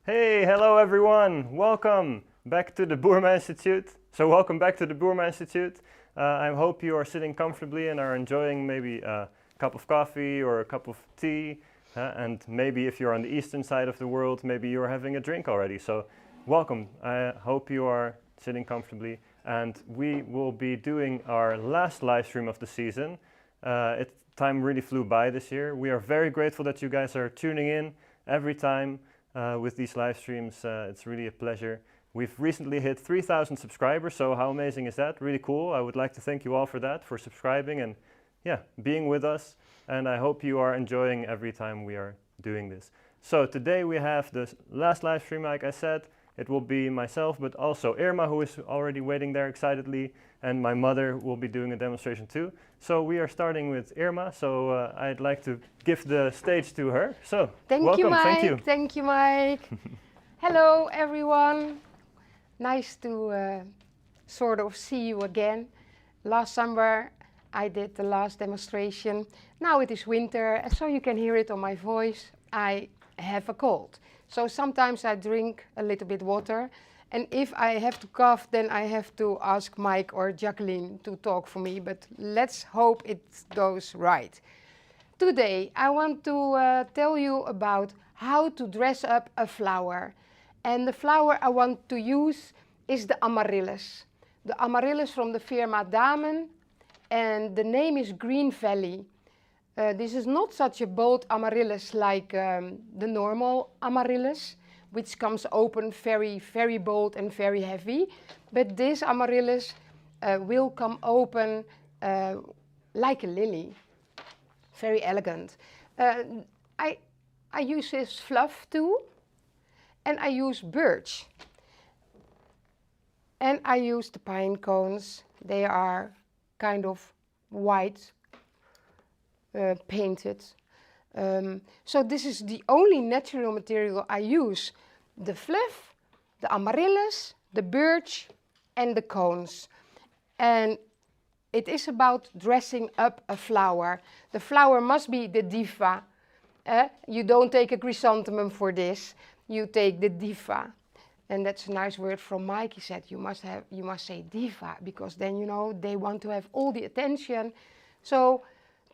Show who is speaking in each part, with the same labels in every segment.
Speaker 1: Hey, hello everyone. Welcome back to the Boerma Institute. Welcome back to the Boerma Institute. I hope you are sitting comfortably and are enjoying maybe a cup of coffee or a cup of tea. And maybe if you're on the eastern side of the world, maybe you're having a drink already. So welcome. I hope you are sitting comfortably. And we will be doing our last live stream of the season. Time really flew by this year. We are very grateful that you guys are tuning in every time. With these live streams, it's really a pleasure. We've recently hit 3,000 subscribers, so how amazing is that? Really cool. I would like to thank you all for that, for subscribing and being with us. And I hope you are enjoying every time we are doing this. So today we have the last live stream, like I said. It will be myself, but also Irma, who is already waiting there excitedly, and my mother will be doing a demonstration too. So we are starting with Irma, so I'd like to give the stage to her. So welcome, thank you.
Speaker 2: Thank you, Mike. Hello, everyone. Nice to sort of see you again. Last summer I did the last demonstration. Now it is winter, so you can hear it on my voice. I have a cold. So sometimes I drink a little bit water, and if I have to cough, then I have to ask Mike or Jacqueline to talk for me, but let's hope it goes right. Today I want to tell you about how to dress up a flower. And the flower I want to use is the amaryllis. The amaryllis from the firma Damen, and the name is Green Valley. This is not such a bold amaryllis like the normal amaryllis, which comes open very, very bold and very heavy. But this amaryllis will come open like a lily. Very elegant. I use this fluff too, and I use birch. And I use the pine cones. They are kind of white. Painted. So this is the only natural material I use. The fluff, the amaryllis, the birch and the cones. And it is about dressing up a flower. The flower must be the diva. You don't take a chrysanthemum for this. You take the diva. And that's a nice word from Mike. He said you must say diva, because then you know they want to have all the attention. So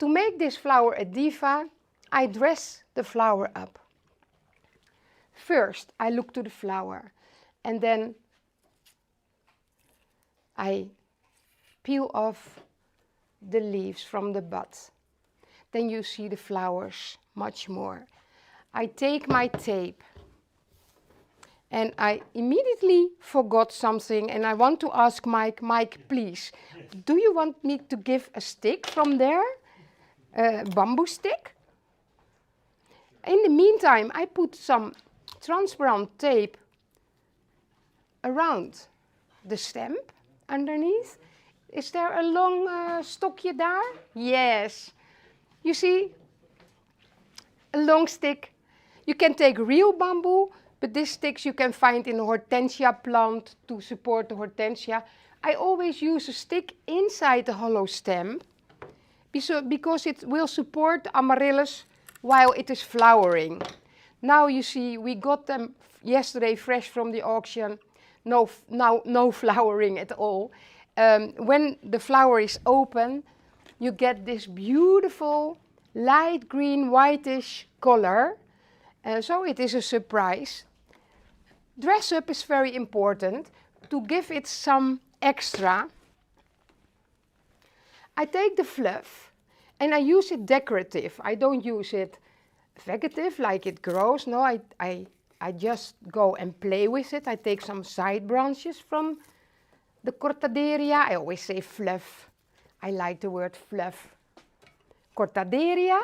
Speaker 2: to make this flower a diva, I dress the flower up. First, I look to the flower, and then I peel off the leaves from the bud. Then you see the flowers much more. I take my tape, and I immediately forgot something, and I want to ask Mike, please, do you want me to give a stick from there? Bamboo stick. In the meantime, I put some transparent tape around the stem underneath. Is there a long stokje there? Yes. You see, a long stick. You can take real bamboo, but these sticks you can find in a hortensia plant to support the hortensia. I always use a stick inside the hollow stem, because it will support the amaryllis while it is flowering. Now you see, we got them yesterday fresh from the auction. No flowering at all. When the flower is open, you get this beautiful light green, whitish color. So it is a surprise. Dress up is very important to give it some extra. I take the fluff and I use it decorative. I don't use it vegetative like it grows. No, I just go and play with it. I take some side branches from the cortaderia. I always say fluff. I like the word fluff. Cortaderia.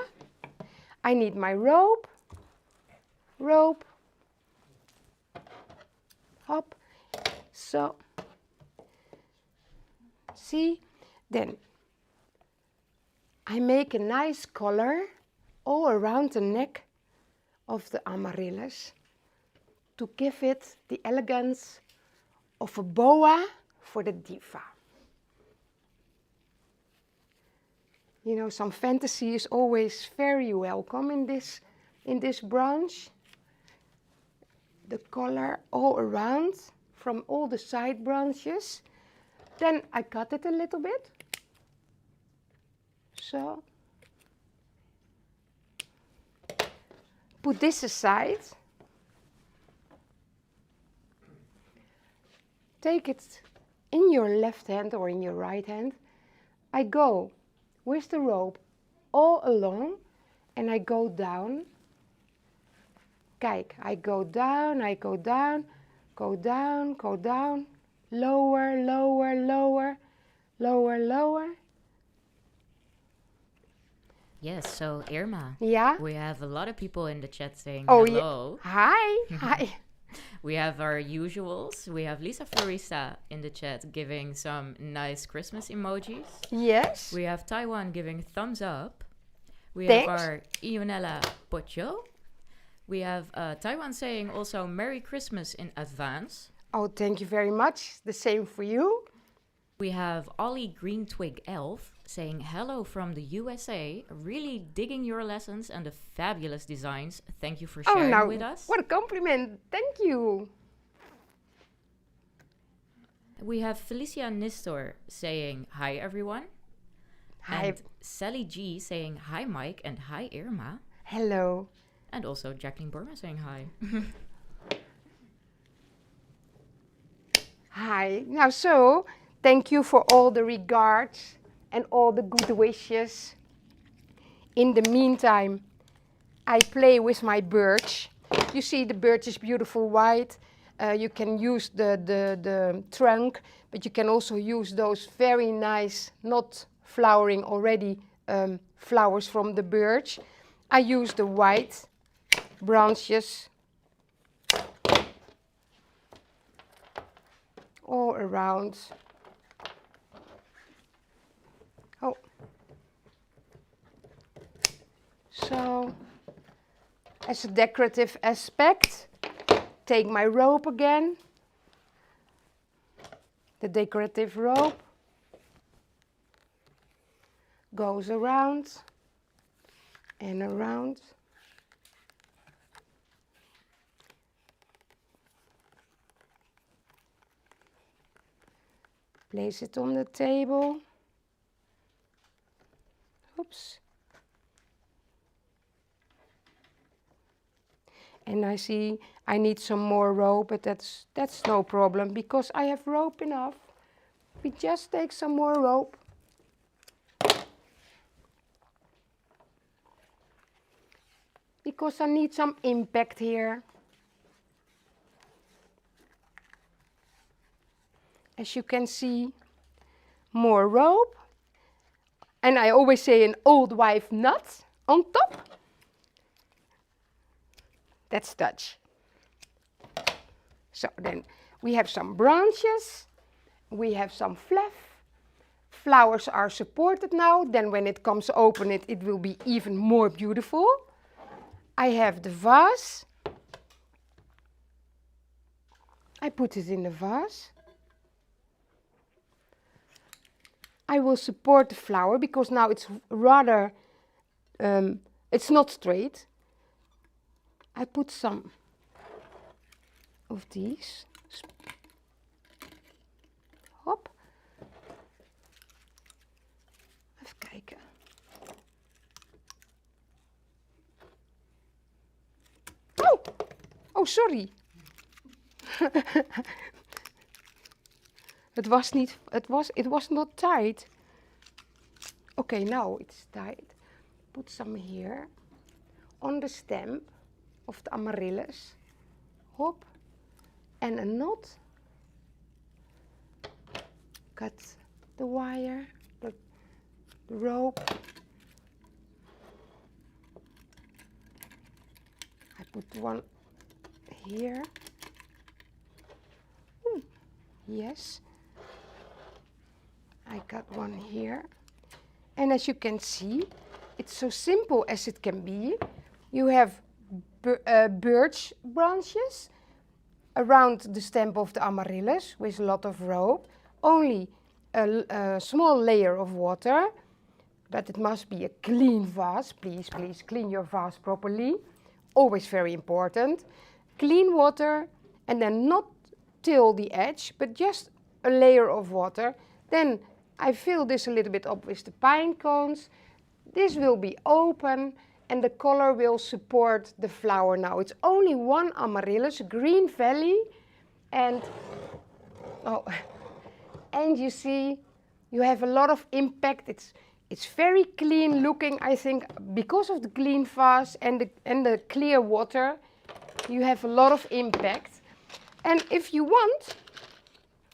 Speaker 2: I need my rope. Hop. So, see, then I make a nice collar all around the neck of the amaryllis to give it the elegance of a boa for the diva. You know, some fantasy is always very welcome in this branch. the color all around from all the side branches. Then I cut it a little bit. So. Put this aside. Take it in your left hand or in your right hand. I go with the rope all along and I go down. Kijk, I go down, I go down, go down, go down, lower, lower, lower, lower, lower.
Speaker 3: Yes, so Irma,
Speaker 2: Yeah?
Speaker 3: we have a lot of people in the chat saying
Speaker 2: Oh,
Speaker 3: hello.
Speaker 2: yeah. Hi, hi.
Speaker 3: We have our usuals. We have Lisa Florista in the chat giving some nice Christmas emojis.
Speaker 2: Yes.
Speaker 3: We have Taiwan giving thumbs up. We
Speaker 2: Thanks.
Speaker 3: have our Ionella Pocho. We have Taiwan saying also Merry Christmas in advance.
Speaker 2: Oh, thank you very much. The same for you.
Speaker 3: We have Ollie Green Twig Elf saying hello from the USA. Really digging your lessons and the fabulous designs. Thank you for sharing with us.
Speaker 2: What a compliment. Thank you.
Speaker 3: We have Felicia Nistor saying hi everyone.
Speaker 2: Hi.
Speaker 3: And Sally G saying hi Mike and hi Irma.
Speaker 2: Hello.
Speaker 3: And also Jacqueline Boerma saying hi.
Speaker 2: Hi. Now, so thank you for all the regards and all the good wishes. In the meantime, I play with my birch. You see the birch is beautiful white. You can use the trunk, but you can also use those very nice, not flowering already, flowers from the birch. I use the white branches all around. Oh. So, as a decorative aspect, take my rope again, the decorative rope goes around and around. Place it on the table. Oops. And I see I need some more rope, but that's no problem because I have rope enough. We just take some more rope. Because I need some impact here. As you can see, more rope. And I always say an old wife nut on top. That's Dutch. So then we have some branches. We have some fluff. Flowers are supported now. Then when it comes open, it will be even more beautiful. I have the vase. I put it in the vase. I will support the flower because now it's rather, it's not straight. I put some of these. Hop. Even kijken. Oh! Oh, sorry. It was not tight. Okay, now it's tight. Put some here on the stem of the amaryllis. Hop. And a knot. Cut the wire, the rope. I put one here. Yes. I got one here. And as you can see, it's so simple as it can be. You have birch branches around the stem of the amaryllis with a lot of rope. Only a small layer of water, but it must be a clean vase. Please, please clean your vase properly. Always very important. clean water, and then not till the edge, but just a layer of water. Then I fill this a little bit up with the pine cones. This will be open, and the color will support the flower now. It's only one amaryllis, Green Valley, and and you see, you have a lot of impact. It's very clean looking, I think, because of the clean vase and the clear water. You have a lot of impact. And if you want,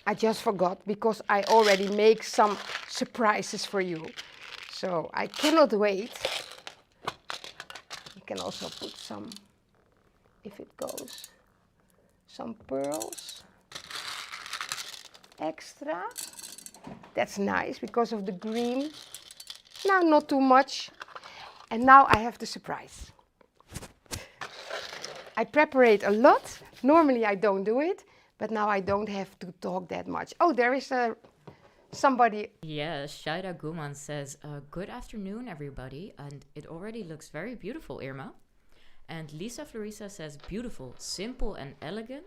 Speaker 2: I just forgot because I already make some surprises for you. So I cannot wait. You can also put some, if it goes, some pearls extra. That's nice because of the green. Now not too much. And now I have the surprise. I preparate a lot. Normally I don't do it, but now I don't have to talk that much. Oh, there is somebody.
Speaker 3: Yeah, Shaira Guman says, good afternoon, everybody. And it already looks very beautiful, Irma. And Lisa Florisa says, beautiful, simple and elegant.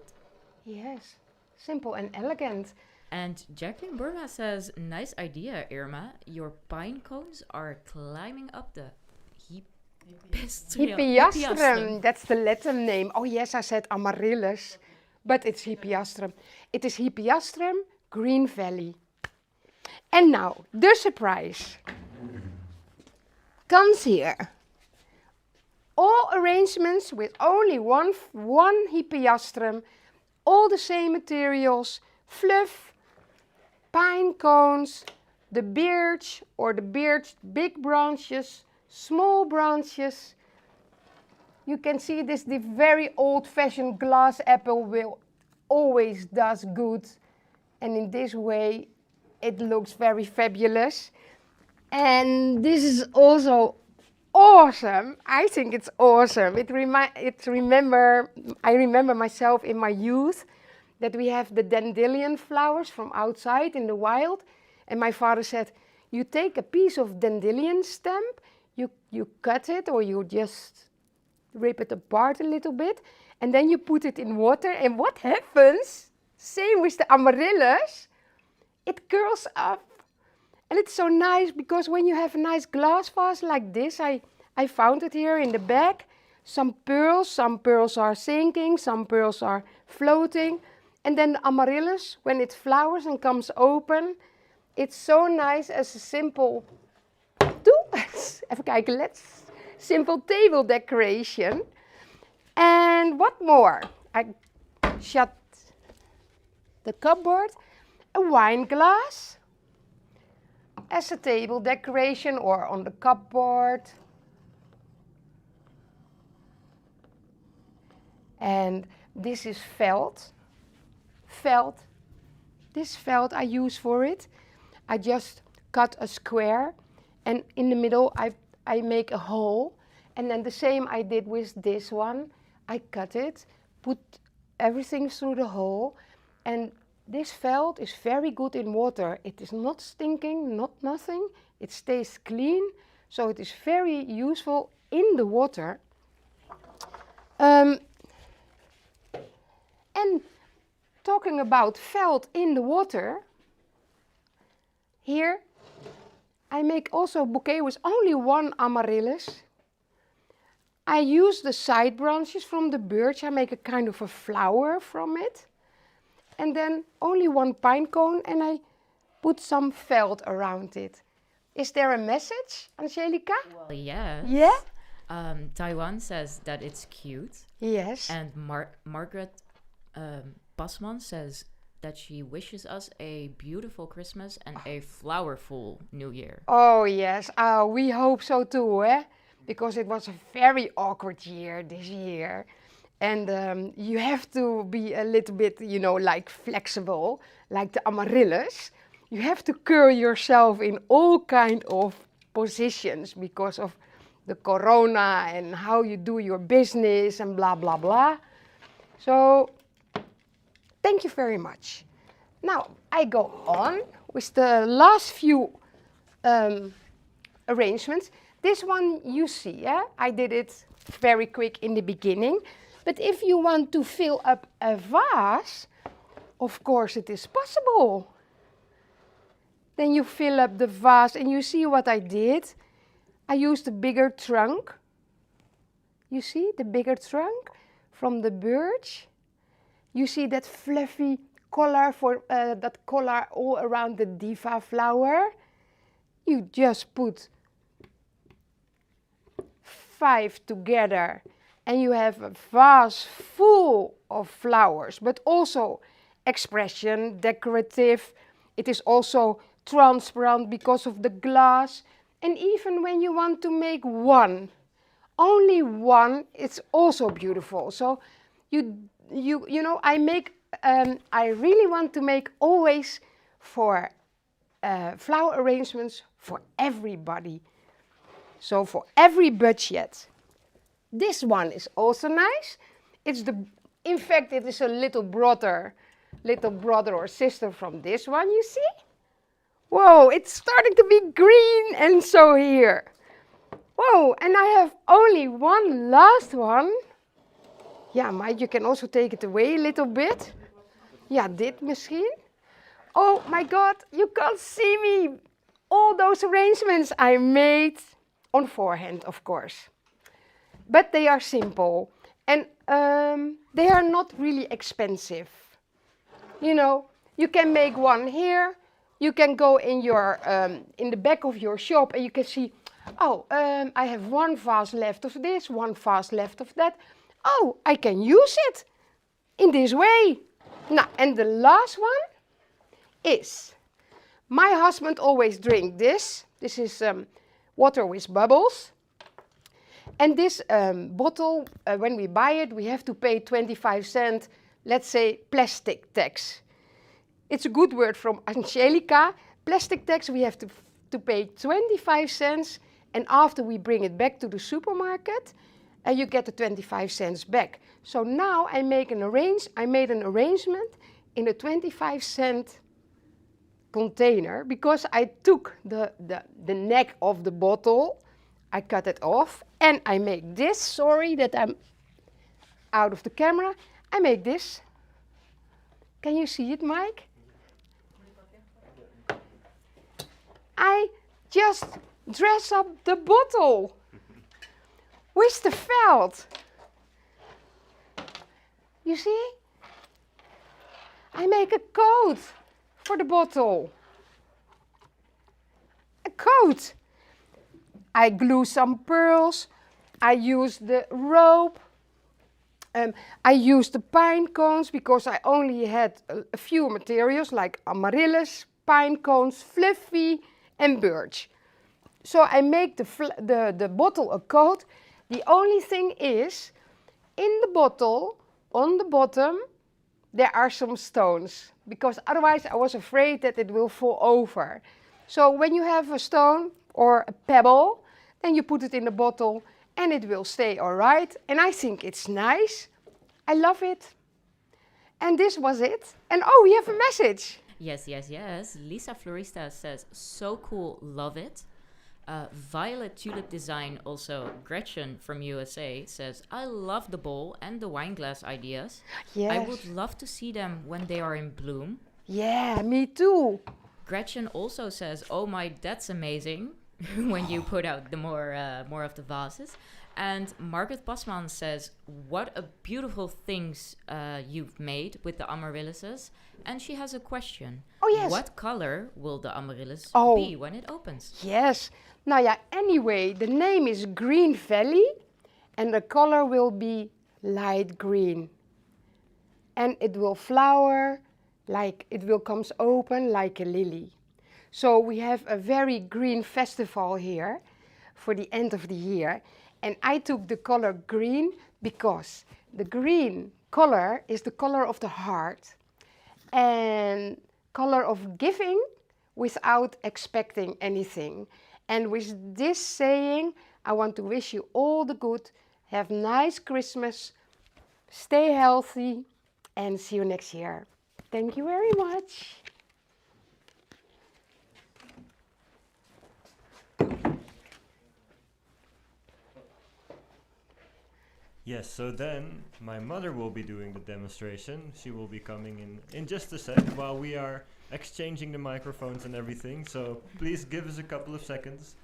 Speaker 2: Yes, simple and elegant.
Speaker 3: And Jacqueline Boerma says, nice idea, Irma. Your pine cones are climbing up the
Speaker 2: Hippeastrum, that's the Latin name. Oh yes, I said amaryllis, but it's Hippeastrum. It is Hippeastrum, Green Valley. And now, the surprise comes here. All arrangements with only one Hippeastrum, all the same materials, fluff, pine cones, the birch or the birch big branches, small branches. You can see this, the very old-fashioned glass apple will always does good. And in this way, it looks very fabulous. And this is also awesome. I think it's awesome. I remember myself in my youth that we have the dandelion flowers from outside in the wild. And my father said, you take a piece of dandelion stem, you cut it or you just rip it apart a little bit, and then you put it in water, and what happens? Same with the amaryllis, it curls up. And it's so nice because when you have a nice glass vase like this, I found it here in the bag, some pearls are sinking, some pearls are floating, and then the amaryllis, when it flowers and comes open, it's so nice as a simple even kijken, simple table decoration. And what more? I shut the cupboard, a wine glass as a table decoration or on the cupboard. And this is felt. This felt I use for it. I just cut a square, and in the middle I make a hole, and then the same I did with this one. I cut it, put everything through the hole, and this felt is very good in water. It is not stinking, not nothing. It stays clean, so it is very useful in the water. And talking about felt in the water, here I make also a bouquet with only one amaryllis. I use the side branches from the birch. I make a kind of a flower from it. And then only one pine cone, and I put some felt around it. Is there a message, Angelica?
Speaker 3: Well, yes.
Speaker 2: Yeah?
Speaker 3: Taiwan says that it's cute.
Speaker 2: Yes.
Speaker 3: And Margaret Pasman says that she wishes us a beautiful Christmas and a flowerful New Year.
Speaker 2: Oh, yes. We hope so too, eh? Because it was a very awkward year this year. And you have to be a little bit, like flexible, like the amaryllis. You have to curl yourself in all kind of positions because of the corona and how you do your business and blah, blah, blah. So, thank you very much. Now, I go on with the last few arrangements. This one you see, I did it very quick in the beginning. But if you want to fill up a vase, of course it is possible. Then you fill up the vase and you see what I did. I used a bigger trunk. You see the bigger trunk from the birch. You see that fluffy collar that collar all around the diva flower. You just put 5 together and you have a vase full of flowers, but also expression, decorative. It is also transparent because of the glass. And even when you want to make one, only one, it's also beautiful. So you know, I really want to make always for flower arrangements for everybody. So for every budget. This one is also nice. In fact, it is a little brother or sister from this one, you see? Whoa, it's starting to be green, and so here. Whoa, and I have only one last one. Yeah, Mike, you can also take it away a little bit. Ja, dit misschien. Oh my God, you can't see me. All those arrangements I made on forehand, of course. But they are simple and they are not really expensive. You know, you can make one here. You can go in the back of your shop and you can see, oh, I have one vase left of this, one vase left of that. Oh, I can use it in this way. Now, and the last one is, my husband always drink this. This is water with bubbles. And this bottle, when we buy it, we have to pay 25 cents, let's say, plastic tax. It's a good word from Angelica. Plastic tax, we have to pay 25 cents. And after we bring it back to the supermarket, you get the 25 cents back. So now I made an arrangement in a 25-cent container because I took the neck of the bottle, I cut it off, and I make this. Sorry that I'm out of the camera. I make this. Can you see it, Mike? I just dress up the bottle with the felt. You see? I make a coat for the bottle. A coat. I glue some pearls. I use the rope. I use the pine cones because I only had a few materials like amaryllis, pine cones, fluffy, and birch. So I make the bottle a coat. The only thing is, in the bottle, on the bottom, there are some stones, because otherwise I was afraid that it will fall over. So when you have a stone or a pebble, then you put it in the bottle and it will stay all right. And I think it's nice. I love it. And this was it. And oh, we have a message.
Speaker 3: Yes, yes, yes. Lisa Florista says, so cool, love it. Violet Tulip Design, also Gretchen from USA, says, I love the bowl and the wine glass ideas.
Speaker 2: Yes.
Speaker 3: I would love to see them when they are in bloom.
Speaker 2: Yeah, me too.
Speaker 3: Gretchen also says, oh my, that's amazing, when you put out the more of the vases. And Margaret Pasman says, what a beautiful things you've made with the amaryllises. And she has a question.
Speaker 2: Oh, yes.
Speaker 3: What color will the amaryllis be when it opens?
Speaker 2: Yes. Now, yeah, anyway, the name is Green Valley and the color will be light green. And it will flower like, it will come open like a lily. So we have a very green festival here for the end of the year. And I took the color green because the green color is the color of the heart and color of giving without expecting anything. And with this saying, I want to wish you all the good. Have a nice Christmas. Stay healthy and see you next year. Thank you very much.
Speaker 1: Yes, so then my mother will be doing the demonstration. She will be coming in just a sec while we are exchanging the microphones and everything. So please give us a couple of seconds.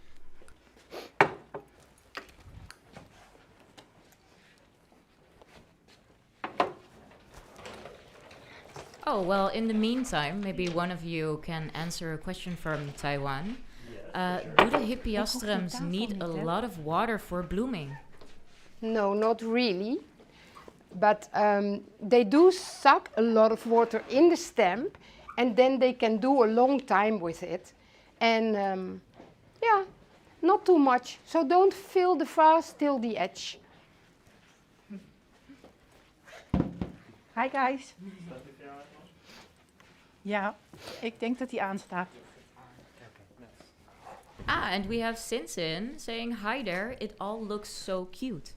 Speaker 3: Oh, well, in the meantime, maybe one of you can answer a question from Taiwan. Do the hippeastrums need a lot of water for blooming?
Speaker 2: No, not really. But they do suck a lot of water in the stem, and then they can do a long time with it. And yeah, not too much. So don't fill the vase till the edge.
Speaker 4: Hi guys. Ja, ik denk dat hij aanstaat.
Speaker 3: Ah, and we have Sinsin saying, hi there, it all looks so cute.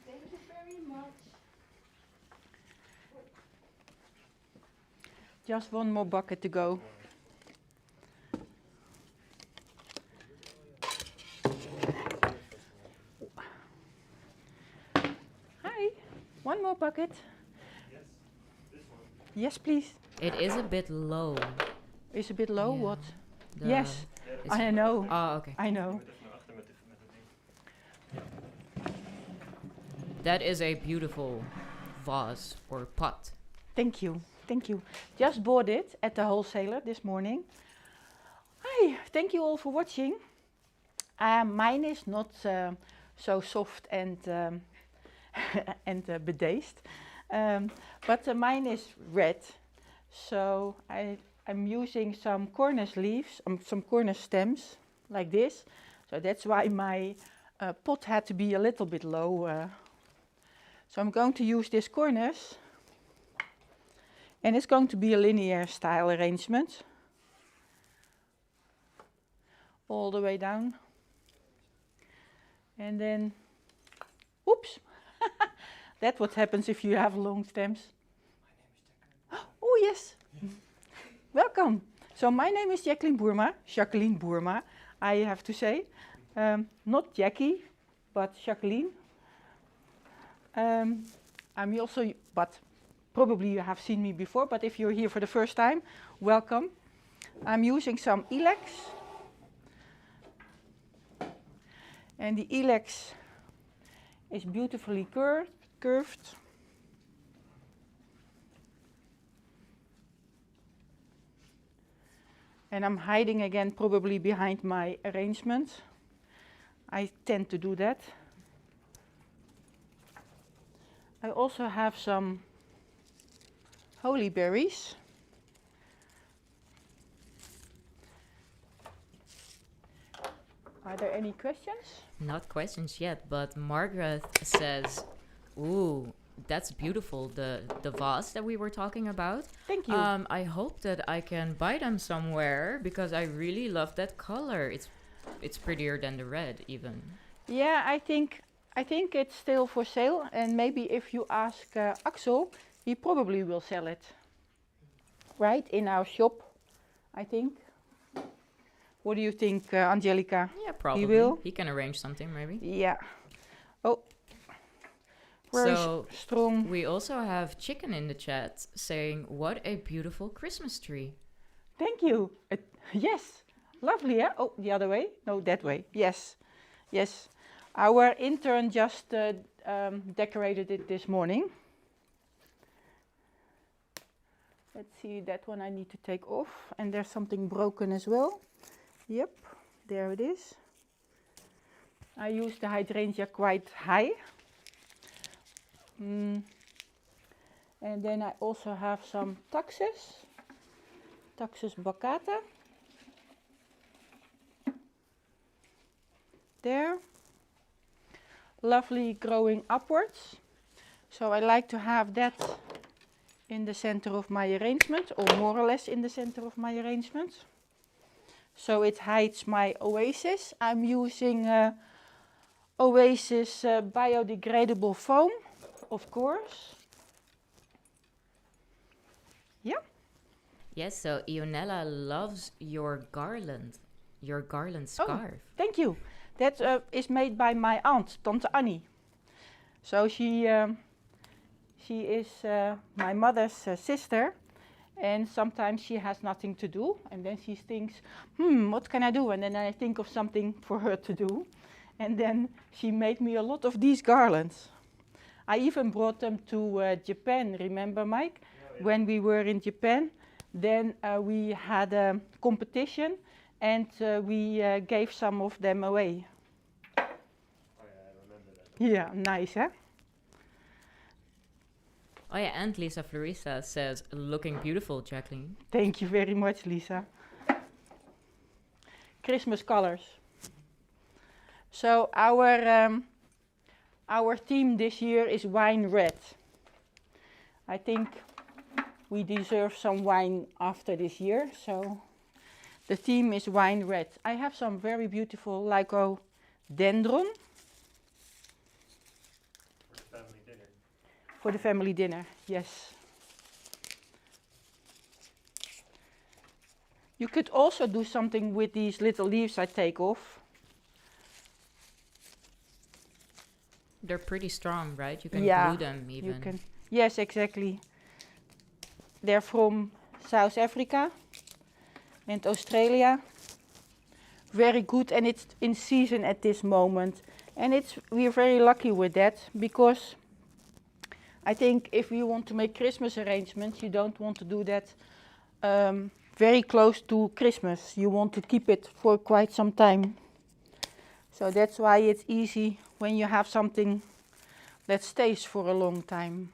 Speaker 2: Thank you very much.
Speaker 4: Just one more bucket to go. Hi, one more bucket.
Speaker 1: Yes, this one.
Speaker 4: Yes, please.
Speaker 3: It is a bit low.
Speaker 4: Is a bit low,
Speaker 3: Yeah.
Speaker 4: what?
Speaker 3: The-
Speaker 4: Yes,
Speaker 3: it's-
Speaker 4: I know,
Speaker 3: Oh, okay.
Speaker 4: I know.
Speaker 3: That is a beautiful vase or pot.
Speaker 4: Thank you, thank you. Just bought it at the wholesaler this morning. Hi, thank you all for watching. Mine is not so soft and and bedaised, but mine is red. So I'm using some cornice leaves, some cornice stems like this. So that's why my pot had to be a little bit low. So I'm going to use this cornice. And it's going to be a linear style arrangement. All the way down. And then, oops. That's what happens if you have long stems. Oh yes. Welcome. So my name is Jacqueline Boerma, I have to say. Not Jackie, but Jacqueline. I'm also, but probably you have seen me before, but if you're here for the first time, welcome. I'm using some ilex. And the ilex is beautifully curved. And I'm hiding again probably behind my arrangement. I tend to do that. I also have some holy berries. Are there any questions?
Speaker 3: Not questions yet, but Margaret says, ooh, that's beautiful, the vase that we were talking about.
Speaker 4: Thank you.
Speaker 3: I hope that I can buy them somewhere because I really love that color. It's prettier than the red even.
Speaker 4: Yeah, I think it's still for sale, and maybe if you ask Axel, he probably will sell it. Right, in our shop, I think. What do you think, Angelica?
Speaker 3: Yeah, probably.
Speaker 4: will?
Speaker 3: He can arrange something maybe.
Speaker 4: Yeah. Oh. Very
Speaker 3: So
Speaker 4: strong.
Speaker 3: we also have Chicken in the chat saying, what a beautiful Christmas tree.
Speaker 4: Thank you. Yes. Lovely, yeah? Oh, the other way? No, that way. Yes. Yes. Our intern just decorated it this morning. Let's see, that one I need to take off. And there's something broken as well. Yep, there it is. I use the hydrangea quite high. And then I also have some taxus baccata. There. Lovely growing upwards. So I like to have that in the center of my arrangement, or more or less in the center of my arrangement. So it hides my oasis. I'm using Oasis biodegradable foam, of course. Yeah.
Speaker 3: Yes, so Ionella loves your garland
Speaker 4: Oh.
Speaker 3: scarf.
Speaker 4: Thank you. That is made by my aunt, Tante Annie. So she is my mother's sister, and sometimes she has nothing to do, and then she thinks, what can I do? And then I think of something for her to do, and then she made me a lot of these garlands. I even brought them to Japan, remember, Mike?
Speaker 1: Yeah.
Speaker 4: When we were in Japan, then we had a competition, and we gave some of them away.
Speaker 1: Oh yeah, I remember that.
Speaker 4: Yeah, nice, huh?
Speaker 3: Oh yeah, and Lisa Florista says, looking beautiful, Jacqueline.
Speaker 4: Thank you very much, Lisa. Christmas colors. So our theme this year is wine red. I think we deserve some wine after this year, so the theme is wine red. I have some very beautiful lycodendron
Speaker 1: For the family dinner.
Speaker 4: for the family dinner, yes. You could also do something with these little leaves I take off.
Speaker 3: They're pretty strong, right? You can
Speaker 4: Yeah,
Speaker 3: glue them even.
Speaker 4: You can, yes, exactly. They're from South Africa and Australia. Very good, and it's in season at this moment. And we're very lucky with that, because I think if you want to make Christmas arrangements, you don't want to do that very close to Christmas. You want to keep it for quite some time. So that's why it's easy when you have something that stays for a long time.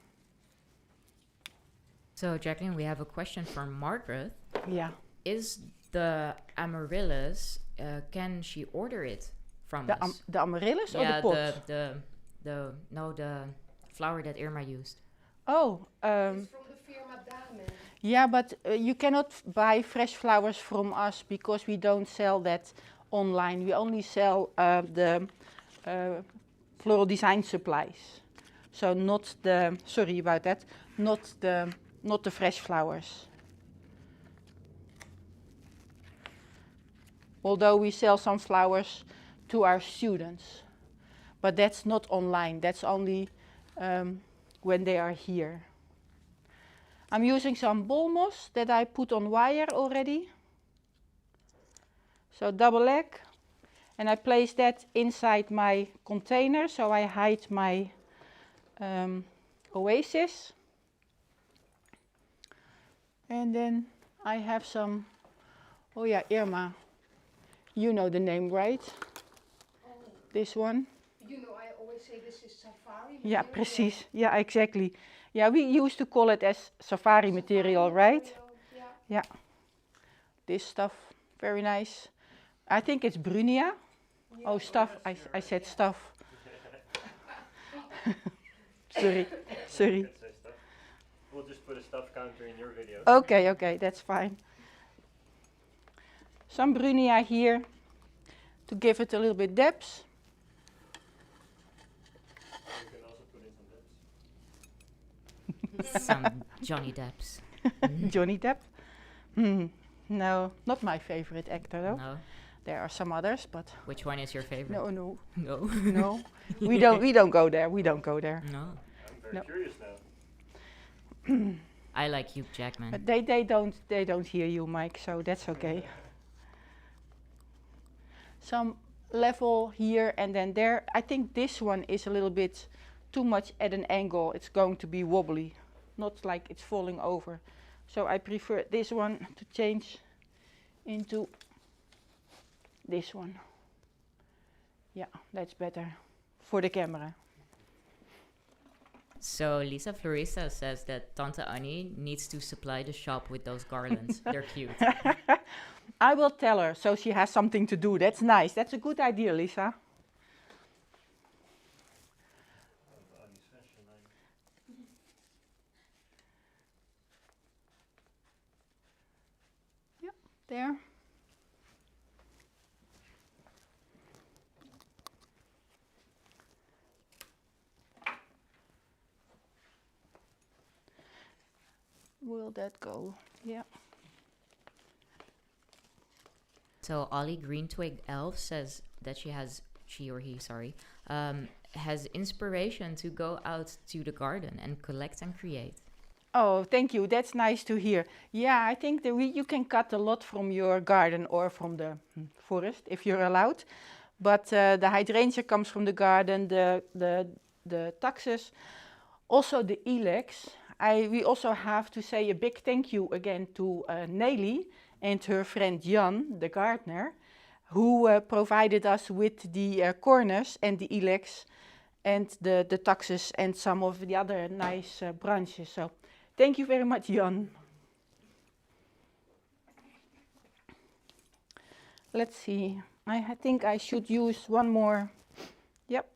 Speaker 3: So, Jacqueline, we have a question from Margaret.
Speaker 4: Yeah.
Speaker 3: Is the amaryllis, can she order it from us?
Speaker 4: The amaryllis or
Speaker 3: Yeah,
Speaker 4: the pot?
Speaker 3: the flower that Irma used.
Speaker 4: Oh,
Speaker 2: It's from the firma Dame.
Speaker 4: yeah, but you cannot buy fresh flowers from us because we don't sell that online. We only sell the floral design supplies. So not the, sorry about that, not the fresh flowers. Although we sell some flowers to our students, but that's not online. That's only when they are here. I'm using some ball moss that I put on wire already. So double egg, and I place that inside my container so I hide my oasis. And then I have some, oh yeah, Irma, you know the name, right?
Speaker 2: Oh,
Speaker 4: This one.
Speaker 2: you know, I always say this is safari.
Speaker 4: Yeah,
Speaker 2: material.
Speaker 4: precies. Yeah, exactly. Yeah, we used to call it as safari material, right?
Speaker 2: Yeah.
Speaker 4: Yeah. This stuff, very nice. I think it's Brunia.
Speaker 2: Yeah.
Speaker 4: Oh, stuff. I said stuff. Sorry. Sorry.
Speaker 1: You can say stuff. We'll just put a stuff counter in your video.
Speaker 4: Okay, okay, that's fine. Some Brunia here to give it a little bit depth.
Speaker 1: You can also put in some dips.
Speaker 3: Some Johnny Depps.
Speaker 4: Johnny Depp. No, not my favorite actor though.
Speaker 3: No.
Speaker 4: There are some others, but
Speaker 3: Which one is your favorite?
Speaker 4: no, no,
Speaker 3: No.
Speaker 4: no. We don't go there. We don't go there.
Speaker 3: No.
Speaker 1: I'm very
Speaker 4: No.
Speaker 1: curious now.
Speaker 3: I like Hugh Jackman.
Speaker 4: But they don't hear you, Mike. So that's okay. Some level here and then there. I think this one is a little bit too much at an angle. It's going to be wobbly, not like it's falling over. So I prefer this one to change into this one. Yeah, that's better for the camera.
Speaker 3: So Lisa Florista says that Tante Annie needs to supply the shop with those garlands. They're cute.
Speaker 4: I will tell her so she has something to do. That's nice. That's a good idea, Lisa. There. Will that go? Yeah.
Speaker 3: So Ollie Greentwig Elf says that she or he, sorry, has inspiration to go out to the garden and collect and create.
Speaker 4: Oh, thank you. That's nice to hear. Yeah, I think you can cut a lot from your garden or from the forest if you're allowed. But the hydrangea comes from the garden, the taxus, also the ilex. We also have to say a big thank you again to Nelly and her friend Jan, the gardener, who provided us with the corners and the ilex and the taxus and some of the other nice branches. So thank you very much, Jan. Let's see. I think I should use one more. Yep.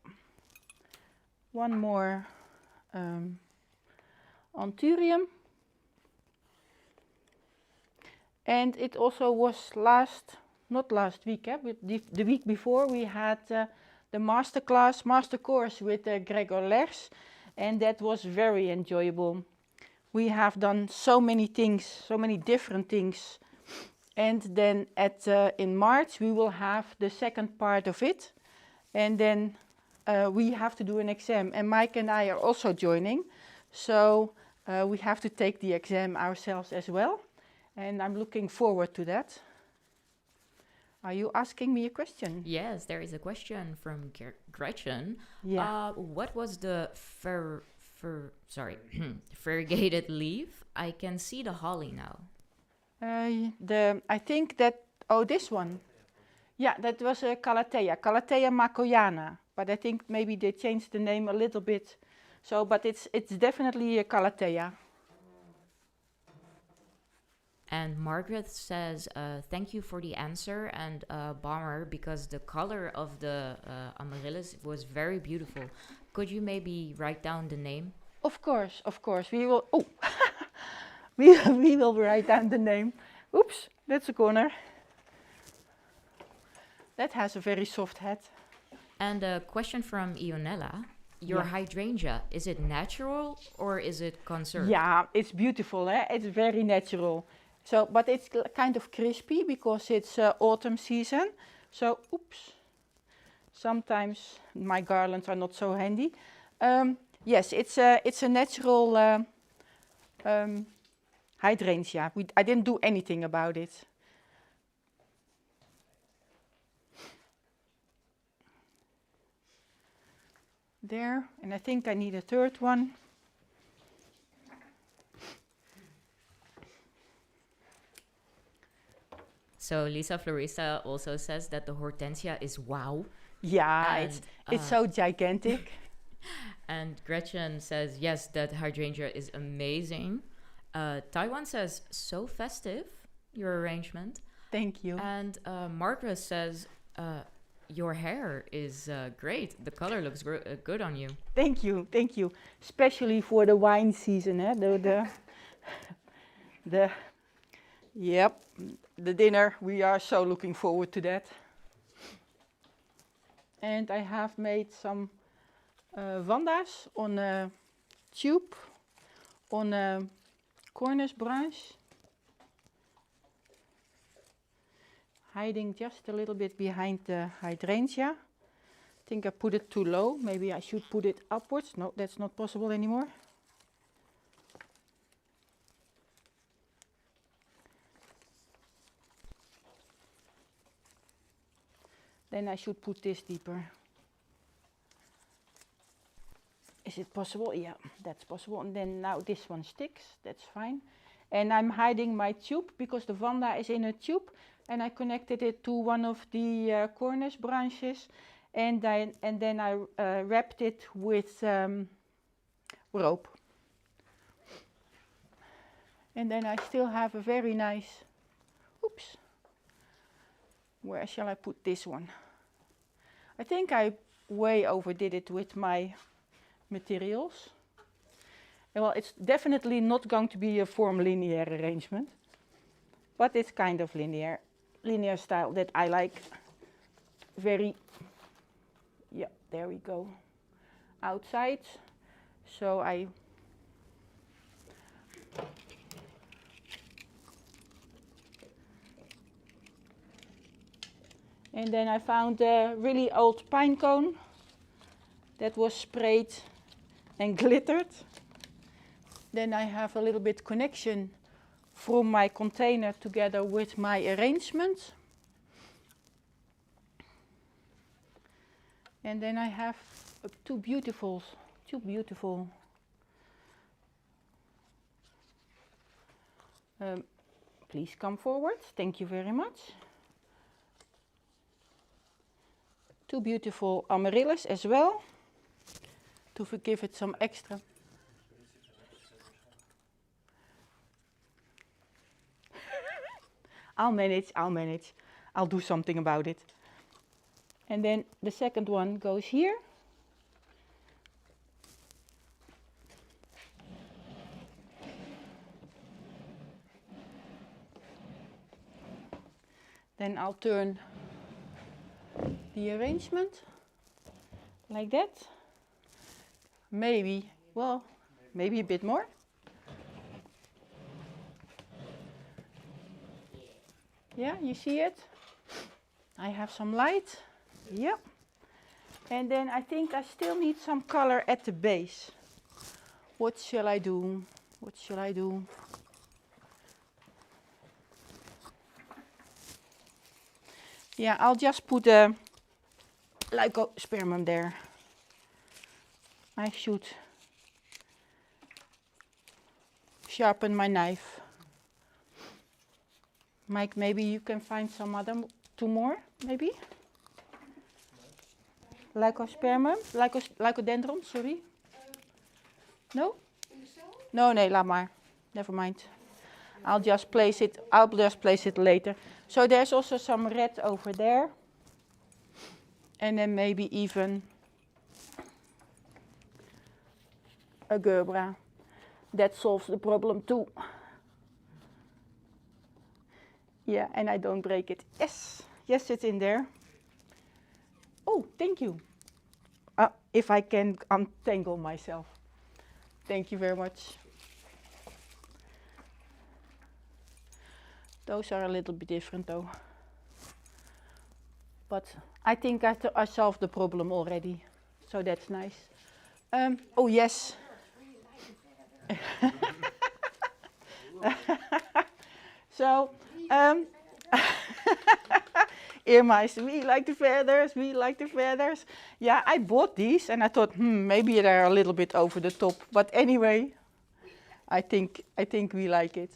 Speaker 4: One more Anthurium. And it also was not last week, but the week before we had the master course with Gregor Lers, and that was very enjoyable. We have done so many things, so many different things. And then in March we will have the second part of it, and then we have to do an exam, and Mike and I are also joining, so we have to take the exam ourselves as well, and I'm looking forward to that. Are you asking me a question?
Speaker 3: Yes, there is a question from Gretchen.
Speaker 4: Yeah.
Speaker 3: What was the variegated leaf? I can see the holly now.
Speaker 4: I think that, this one. Yeah, that was a Calathea macoiana, but I think maybe they changed the name a little bit. So, but it's definitely a Calathea.
Speaker 3: And Margaret says, thank you for the answer, and Bomber, because the color of the amaryllis was very beautiful. Could you maybe write down the name?
Speaker 4: Of course. We will, we will write down the name. Oops, that's a corner. That has a very soft head.
Speaker 3: And a question from Ionella. Your hydrangea, is it natural or is it conserved?
Speaker 4: Yeah, it's beautiful. It's very natural. So, but it's kind of crispy because it's autumn season. So, oops. Sometimes my garlands are not so handy. Yes, it's a natural hydrangea. I didn't do anything about it. There, and I think I need a third one.
Speaker 3: So Lisa Florista also says that the hortensia is wow.
Speaker 4: Yeah,
Speaker 3: and,
Speaker 4: it's so gigantic.
Speaker 3: And Gretchen says, yes, that hydrangea is amazing. Taiwan says, so festive, your arrangement.
Speaker 4: Thank you.
Speaker 3: And Margaret says, your hair is great. The color looks good on you.
Speaker 4: Thank you. Especially for the wine season, the dinner. We are so looking forward to that. And I have made some vandas on a tube, on a cornice branch, hiding just a little bit behind the hydrangea. I think I put it too low. Maybe I should put it upwards. No, that's not possible anymore. Then I should put this deeper. Is it possible? Yeah, that's possible. And then now this one sticks. That's fine. And I'm hiding my tube because the vanda is in a tube, and I connected it to one of the cornice branches, and then I wrapped it with rope. And then I still have a very nice, oops, where shall I put this one? I think I way overdid it with my materials. Well, it's definitely not going to be a form linear arrangement, but it's kind of linear style that I like. Very, yeah, there we go, outside. So And then I found a really old pine cone that was sprayed and glittered. Then I have a little bit connection from my container together with my arrangement. And then I have two beautiful. Please come forward. Thank you very much. Two beautiful amaryllis as well, to give it some extra. I'll manage. I'll do something about it. And then the second one goes here. Then I'll turn the arrangement like that. Maybe a bit more. Yeah, you see it? I have some light. Yep. And then I think I still need some color at the base. What shall I do? Yeah, I'll just put a lycospermum there. I should sharpen my knife. Mike, maybe you can find some other, two more, maybe? Lycospermum? Lycodendron, sorry. No? No, laat maar. Never mind. I'll just place it later. So there's also some red over there. And then maybe even a gerbera. That solves the problem too. Yeah, and I don't break it. Yes, it's in there. Oh, thank you. If I can untangle myself. Thank you very much. Those are a little bit different though. But I think I solved the problem already. So that's nice. Oh yes. So, Irma is, we like the feathers. Yeah, I bought these and I thought, maybe they're a little bit over the top. But anyway, I think we like it.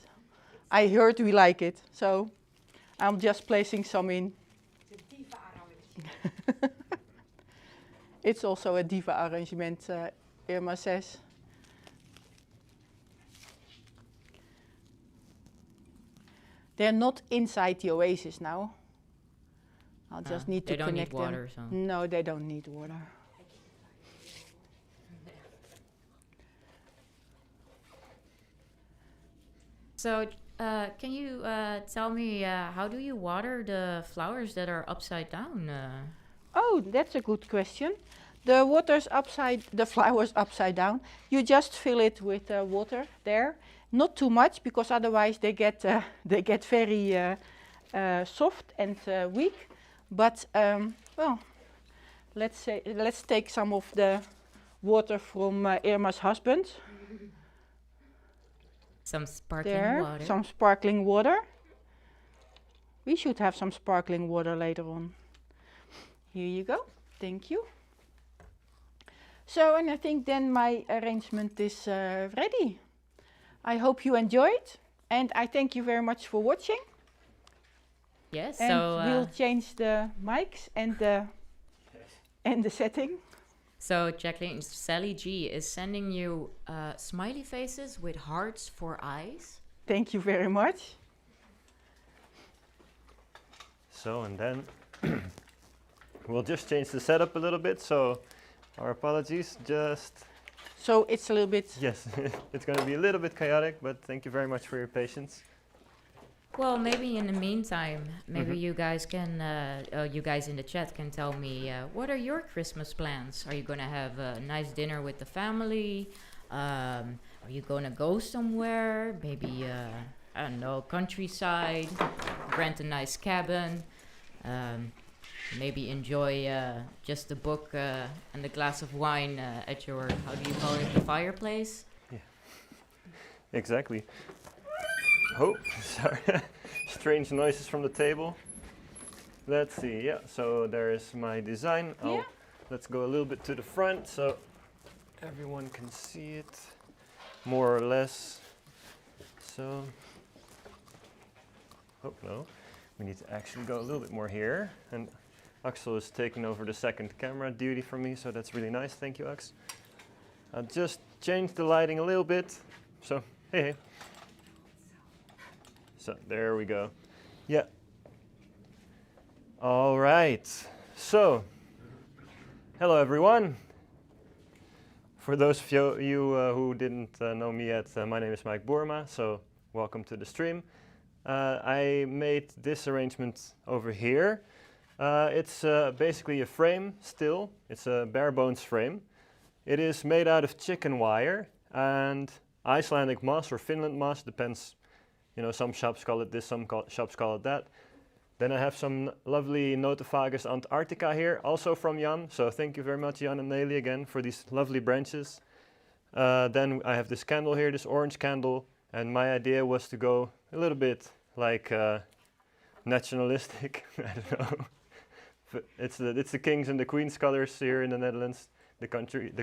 Speaker 4: I heard we like it, so I'm just placing some in. It's also a diva arrangement, Irma says. They're not inside the oasis now. I'll just need to connect them. They don't need water, so. No, they don't need water.
Speaker 3: So, can you tell me how do you water the flowers that are upside down?
Speaker 4: Oh, that's a good question. The flowers upside down. You just fill it with water there. Not too much, because otherwise they get very soft and weak. But well, let's take some of the water from Irma's husband.
Speaker 3: Some sparkling water.
Speaker 4: Some sparkling water. We should have some sparkling water later on. Here you go. Thank you. So, and I think then my arrangement is ready. I hope you enjoyed, and I thank you very much for watching.
Speaker 3: Yes,
Speaker 4: and
Speaker 3: so
Speaker 4: we'll change the mics and the setting.
Speaker 3: So Jacqueline, Sally G is sending you smiley faces with hearts for eyes.
Speaker 4: Thank you very much.
Speaker 1: So, and then we'll just change the setup a little bit. So, our apologies.
Speaker 4: So it's a little bit.
Speaker 1: Yes, it's going to be a little bit chaotic, but thank you very much for your patience.
Speaker 3: Well, maybe in the meantime, maybe you guys can, you guys in the chat can tell me what are your Christmas plans? Are you going to have a nice dinner with the family? Are you going to go somewhere? Maybe, I don't know, countryside, rent a nice cabin. maybe enjoy just a book and a glass of wine at your, how do you call it, the fireplace?
Speaker 1: Yeah, exactly. Oh, sorry. Strange noises from the table. Let's see, yeah, so there's my design.
Speaker 4: Yeah.
Speaker 1: Let's go a little bit to the front so everyone can see it more or less. So, oh no, we need to actually go a little bit more here. And Axel is taking over the second camera duty from me, so that's really nice. Thank you, Ax. I'll just change the lighting a little bit. So, hey. So, there we go. Yeah. All right. So, hello everyone. For those of you who didn't know me yet, my name is Mike Boerma, so welcome to the stream. I made this arrangement over here. It's basically a frame still. It's a bare bones frame. It is made out of chicken wire and Icelandic moss or Finland moss, depends. You know, some shops call it this, some shops call it that. Then I have some lovely Notophagus Antarctica here, also from Jan. So thank you very much, Jan and Nelly, again for these lovely branches. Then I have this candle here, this orange candle. And my idea was to go a little bit like nationalistic. I don't know. It's the kings and the queens colors here in the Netherlands, the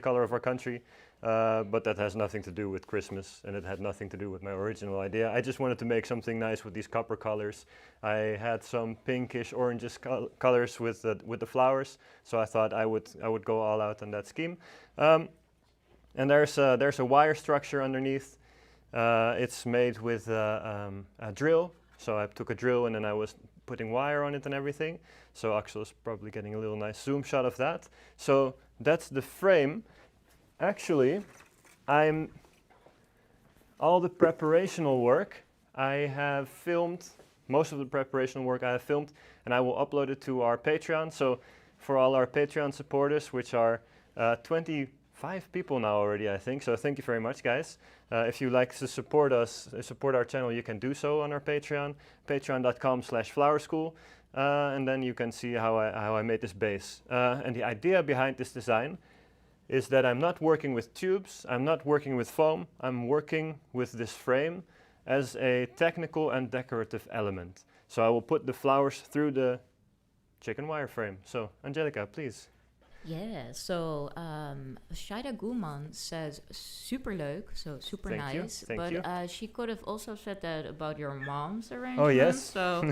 Speaker 1: color of our country. But that has nothing to do with Christmas, and it had nothing to do with my original idea. I just wanted to make something nice with these copper colors. I had some pinkish, orangish colors with the flowers, so I thought I would go all out on that scheme. And there's a wire structure underneath. It's made with a drill, so I took a drill and then I was putting wire on it and everything. So Axel is probably getting a little nice zoom shot of that. So that's the frame. Actually, all the preparational work I have filmed, most of the preparational work I have filmed, and I will upload it to our Patreon. So for all our Patreon supporters, which are 25 people now already, I think. So thank you very much, guys. If you like to support us, support our channel, you can do so on our Patreon, patreon.com/flowerschool. And then you can see how I made this base. And the idea behind this design is that I'm not working with tubes, I'm not working with foam, I'm working with this frame as a technical and decorative element. So I will put the flowers through the chicken wire frame. So Angelica, please.
Speaker 3: Yeah, so Shaida Guman says super leuk, so super
Speaker 1: Thank you,
Speaker 3: nice.
Speaker 1: thank
Speaker 3: But
Speaker 1: you.
Speaker 3: She could have also said that about your mom's arrangement.
Speaker 1: Oh yes.
Speaker 3: So,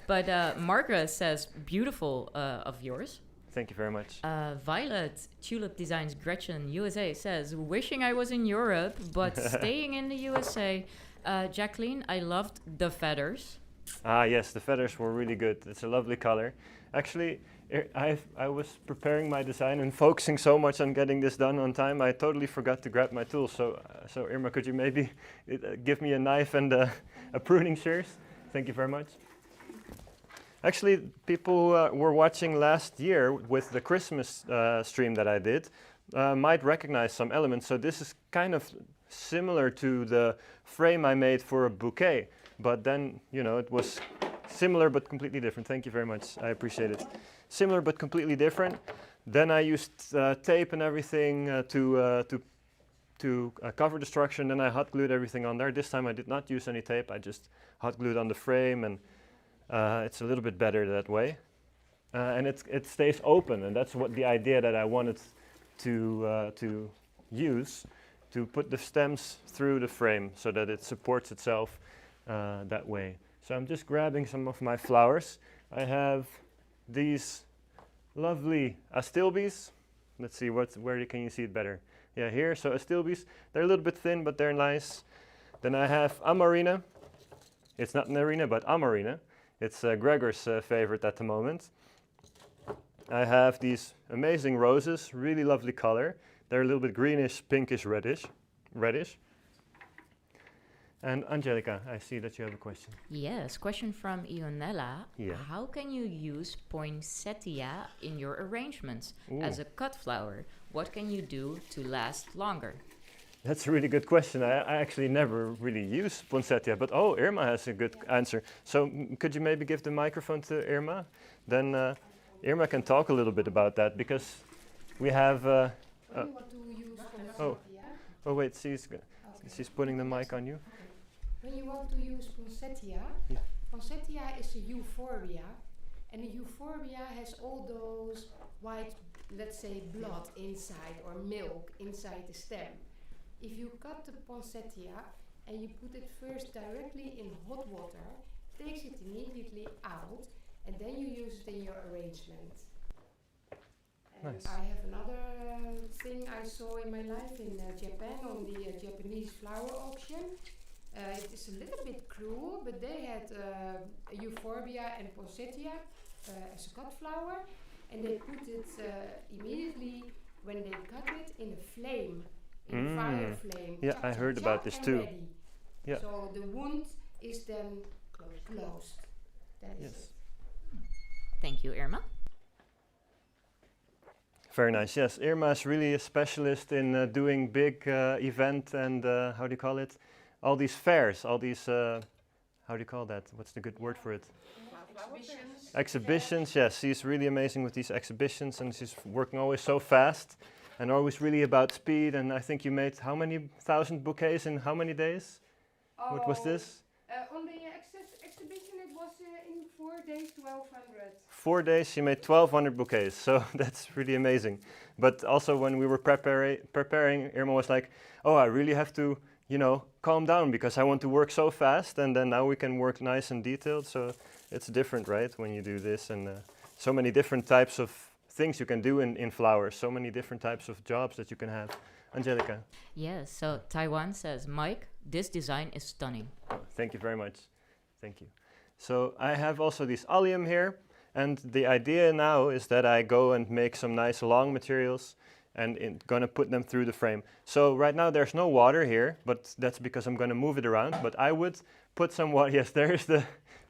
Speaker 3: but Margaret says beautiful of yours.
Speaker 1: Thank you very much.
Speaker 3: Violet Tulip Designs Gretchen USA says wishing I was in Europe, but staying in the USA. Jacqueline, I loved the feathers.
Speaker 1: Ah yes, the feathers were really good. It's a lovely color. Actually, I was preparing my design and focusing so much on getting this done on time, I totally forgot to grab my tools. So Irma, could you maybe give me a knife and a pruning shears? Thank you very much. Actually, people who were watching last year with the Christmas stream that I did might recognize some elements. So this is kind of similar to the frame I made for a bouquet, but then, you know, it was similar but completely different. Thank you very much. I appreciate it. Similar but completely different. Then I used tape and everything to cover the structure, and then I hot glued everything on there. This time I did not use any tape. I just hot glued on the frame, and it's a little bit better that way. And it stays open, and that's what the idea that I wanted to use, to put the stems through the frame so that it supports itself that way. So I'm just grabbing some of my flowers. I have these lovely astilbes. Let's see, where can you see it better? Yeah, here. So astilbes, they're a little bit thin, but they're nice. Then I have amarina. It's not Narina, but amarina. It's Gregor's favorite at the moment. I have these amazing roses, really lovely color. They're a little bit greenish, pinkish, reddish. And Angelica, I see that you have a question.
Speaker 3: Yes, question from Ionella.
Speaker 1: Yeah.
Speaker 3: How can you use poinsettia in your arrangements?
Speaker 1: Ooh.
Speaker 3: As a cut flower, what can you do to last longer?
Speaker 1: That's a really good question. I actually never really use poinsettia, but oh, Irma has a good answer. So could you maybe give the microphone to Irma? Then Irma can talk a little bit about that because we have.
Speaker 2: When you want to use poinsettia,
Speaker 1: Oh wait, she's putting the mic on you.
Speaker 2: when you want to use poinsettia,
Speaker 1: Yeah.
Speaker 2: poinsettia is a euphorbia, and a euphorbia has all those white, let's say, blood inside or milk inside the stem. If you cut the poinsettia and you put it first directly in hot water, takes it immediately out, and then you use it in your arrangement. And
Speaker 1: Nice.
Speaker 2: I have another thing I saw in my life in Japan on the Japanese flower auction. It is a little bit cruel, but they had euphorbia and poinsettia as a cut flower, and they put it immediately when they cut it in a flame, in a fire flame.
Speaker 1: Yeah,
Speaker 2: Chak,
Speaker 1: I
Speaker 2: chak,
Speaker 1: heard
Speaker 2: chak,
Speaker 1: about this
Speaker 2: and
Speaker 1: too.
Speaker 2: ready.
Speaker 1: Yeah.
Speaker 2: So the wound is then closed. That is
Speaker 1: Yes.
Speaker 2: it.
Speaker 3: Thank you, Irma.
Speaker 1: Very nice. Yes, Irma is really a specialist in doing big event and how do you call it? All these fairs, all these how do you call that? What's the good word for it? Exhibitions. Yes, she's really amazing with these exhibitions, and she's working always so fast and always really about speed. And I think you made how many thousand bouquets in how many days? What was this?
Speaker 2: On the exhibition, it was in 4 days, 1,200.
Speaker 1: 4 days, she made 1,200 bouquets, so that's really amazing. But also when we were preparing, Irma was like, oh, I really have to, you know, calm down because I want to work so fast, and then now we can work nice and detailed, so it's different, right, when you do this, and so many different types of things you can do in flowers, so many different types of jobs that you can have. Angelica.
Speaker 3: Yes, so Taiwan says, Mike, this design is stunning.
Speaker 1: Oh, thank you very much. Thank you. So I have also this allium here, and the idea now is that I go and make some nice long materials and gonna put them through the frame. So right now there's no water here, but that's because I'm gonna move it around. But I would put some water. Yes, there is the.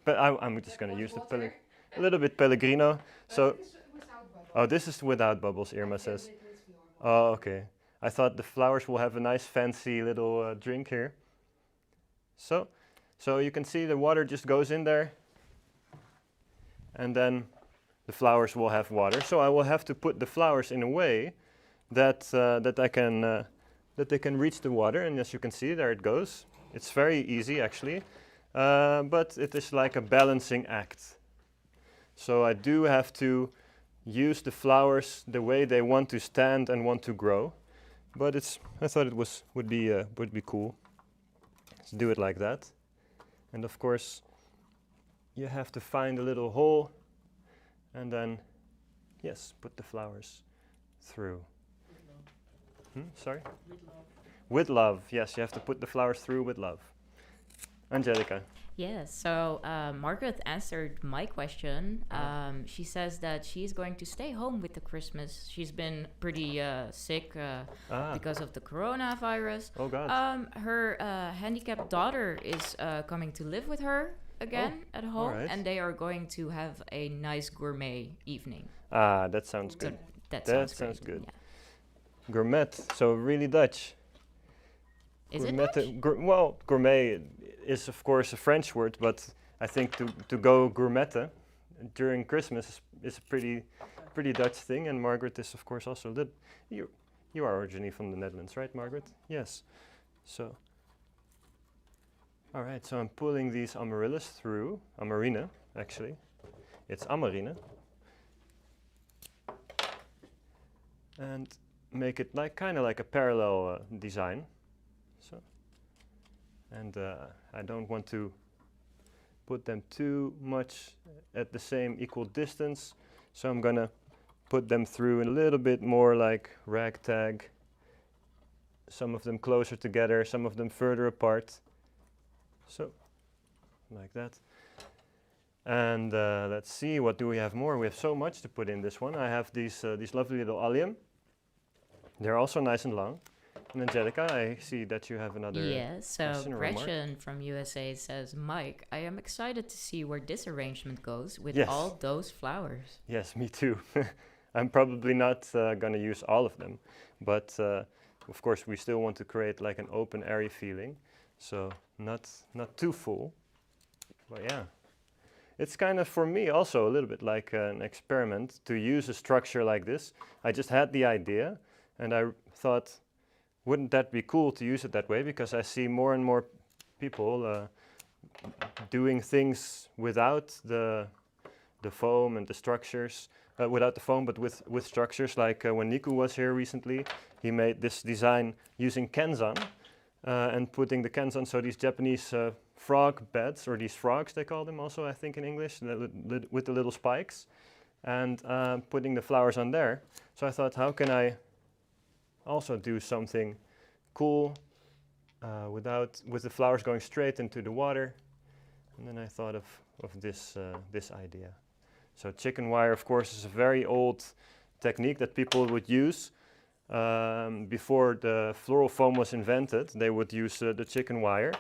Speaker 1: But I'm just gonna use a little bit Pellegrino. So.
Speaker 2: This is without bubbles.
Speaker 1: Oh, this is without bubbles, Irma says. Oh, okay. I thought the flowers will have a nice fancy little drink here. So you can see the water just goes in there, and then the flowers will have water. So I will have to put the flowers in a way that that they can reach the water. And as you can see, there it goes. It's very easy actually, but it is like a balancing act. So I do have to use the flowers the way they want to stand and want to grow. But I thought it would be cool. Let's do it like that. And of course, you have to find a little hole and then, yes, put the flowers through. Sorry?
Speaker 4: With love.
Speaker 1: With love, yes, you have to put the flowers through with love. Angelica.
Speaker 3: Yes, so Margaret answered my question. She says that she's going to stay home with the Christmas. She's been pretty sick because of the coronavirus.
Speaker 1: Oh God.
Speaker 3: Her handicapped daughter is coming to live with her again at home,
Speaker 1: alright.
Speaker 3: and they are going to have a nice gourmet evening.
Speaker 1: Ah, that sounds
Speaker 3: So
Speaker 1: good.
Speaker 3: that
Speaker 1: That
Speaker 3: sounds
Speaker 1: sounds
Speaker 3: great,
Speaker 1: good.
Speaker 3: yeah.
Speaker 1: Gourmet, so really Dutch.
Speaker 3: Is it
Speaker 1: Gourmet,
Speaker 3: Dutch?
Speaker 1: well, gourmet is of course a French word, but I think to go gourmetten during Christmas is a pretty Dutch thing. And Margaret is of course also you are originally from the Netherlands, right, Margaret? Yes. So, all right. So I'm pulling these amaryllis through. Amarina, actually, it's amarine, and make it like kind of like a parallel design. So. And I don't want to put them too much at the same equal distance, so I'm gonna put them through a little bit more like ragtag. Some of them closer together, some of them further apart. So, like that. And let's see, what do we have more? We have so much to put in this one. I have these lovely little allium. They're also nice and long. And Angelica, I see that you have another
Speaker 3: Yes, so
Speaker 1: question or remark.
Speaker 3: Gretchen from USA says, Mike, I am excited to see where this arrangement goes with
Speaker 1: Yes.
Speaker 3: all those flowers.
Speaker 1: Yes, me too. I'm probably not going to use all of them, but of course we still want to create like an open, airy feeling, so not too full. But yeah, it's kind of for me also a little bit like an experiment to use a structure like this. I just had the idea and I thought, wouldn't that be cool to use it that way? Because I see more and more people doing things without the foam and the structures, without the foam, but with structures. Like when Niku was here recently, he made this design using Kenzan and putting the Kenzan, so these Japanese frog beds, or these frogs they call them also, I think in English, with the little spikes, and putting the flowers on there. So I thought, how can I also do something cool with the flowers going straight into the water? And then I thought of this idea. So chicken wire, of course, is a very old technique that people would use. Before the floral foam was invented, they would use the chicken wire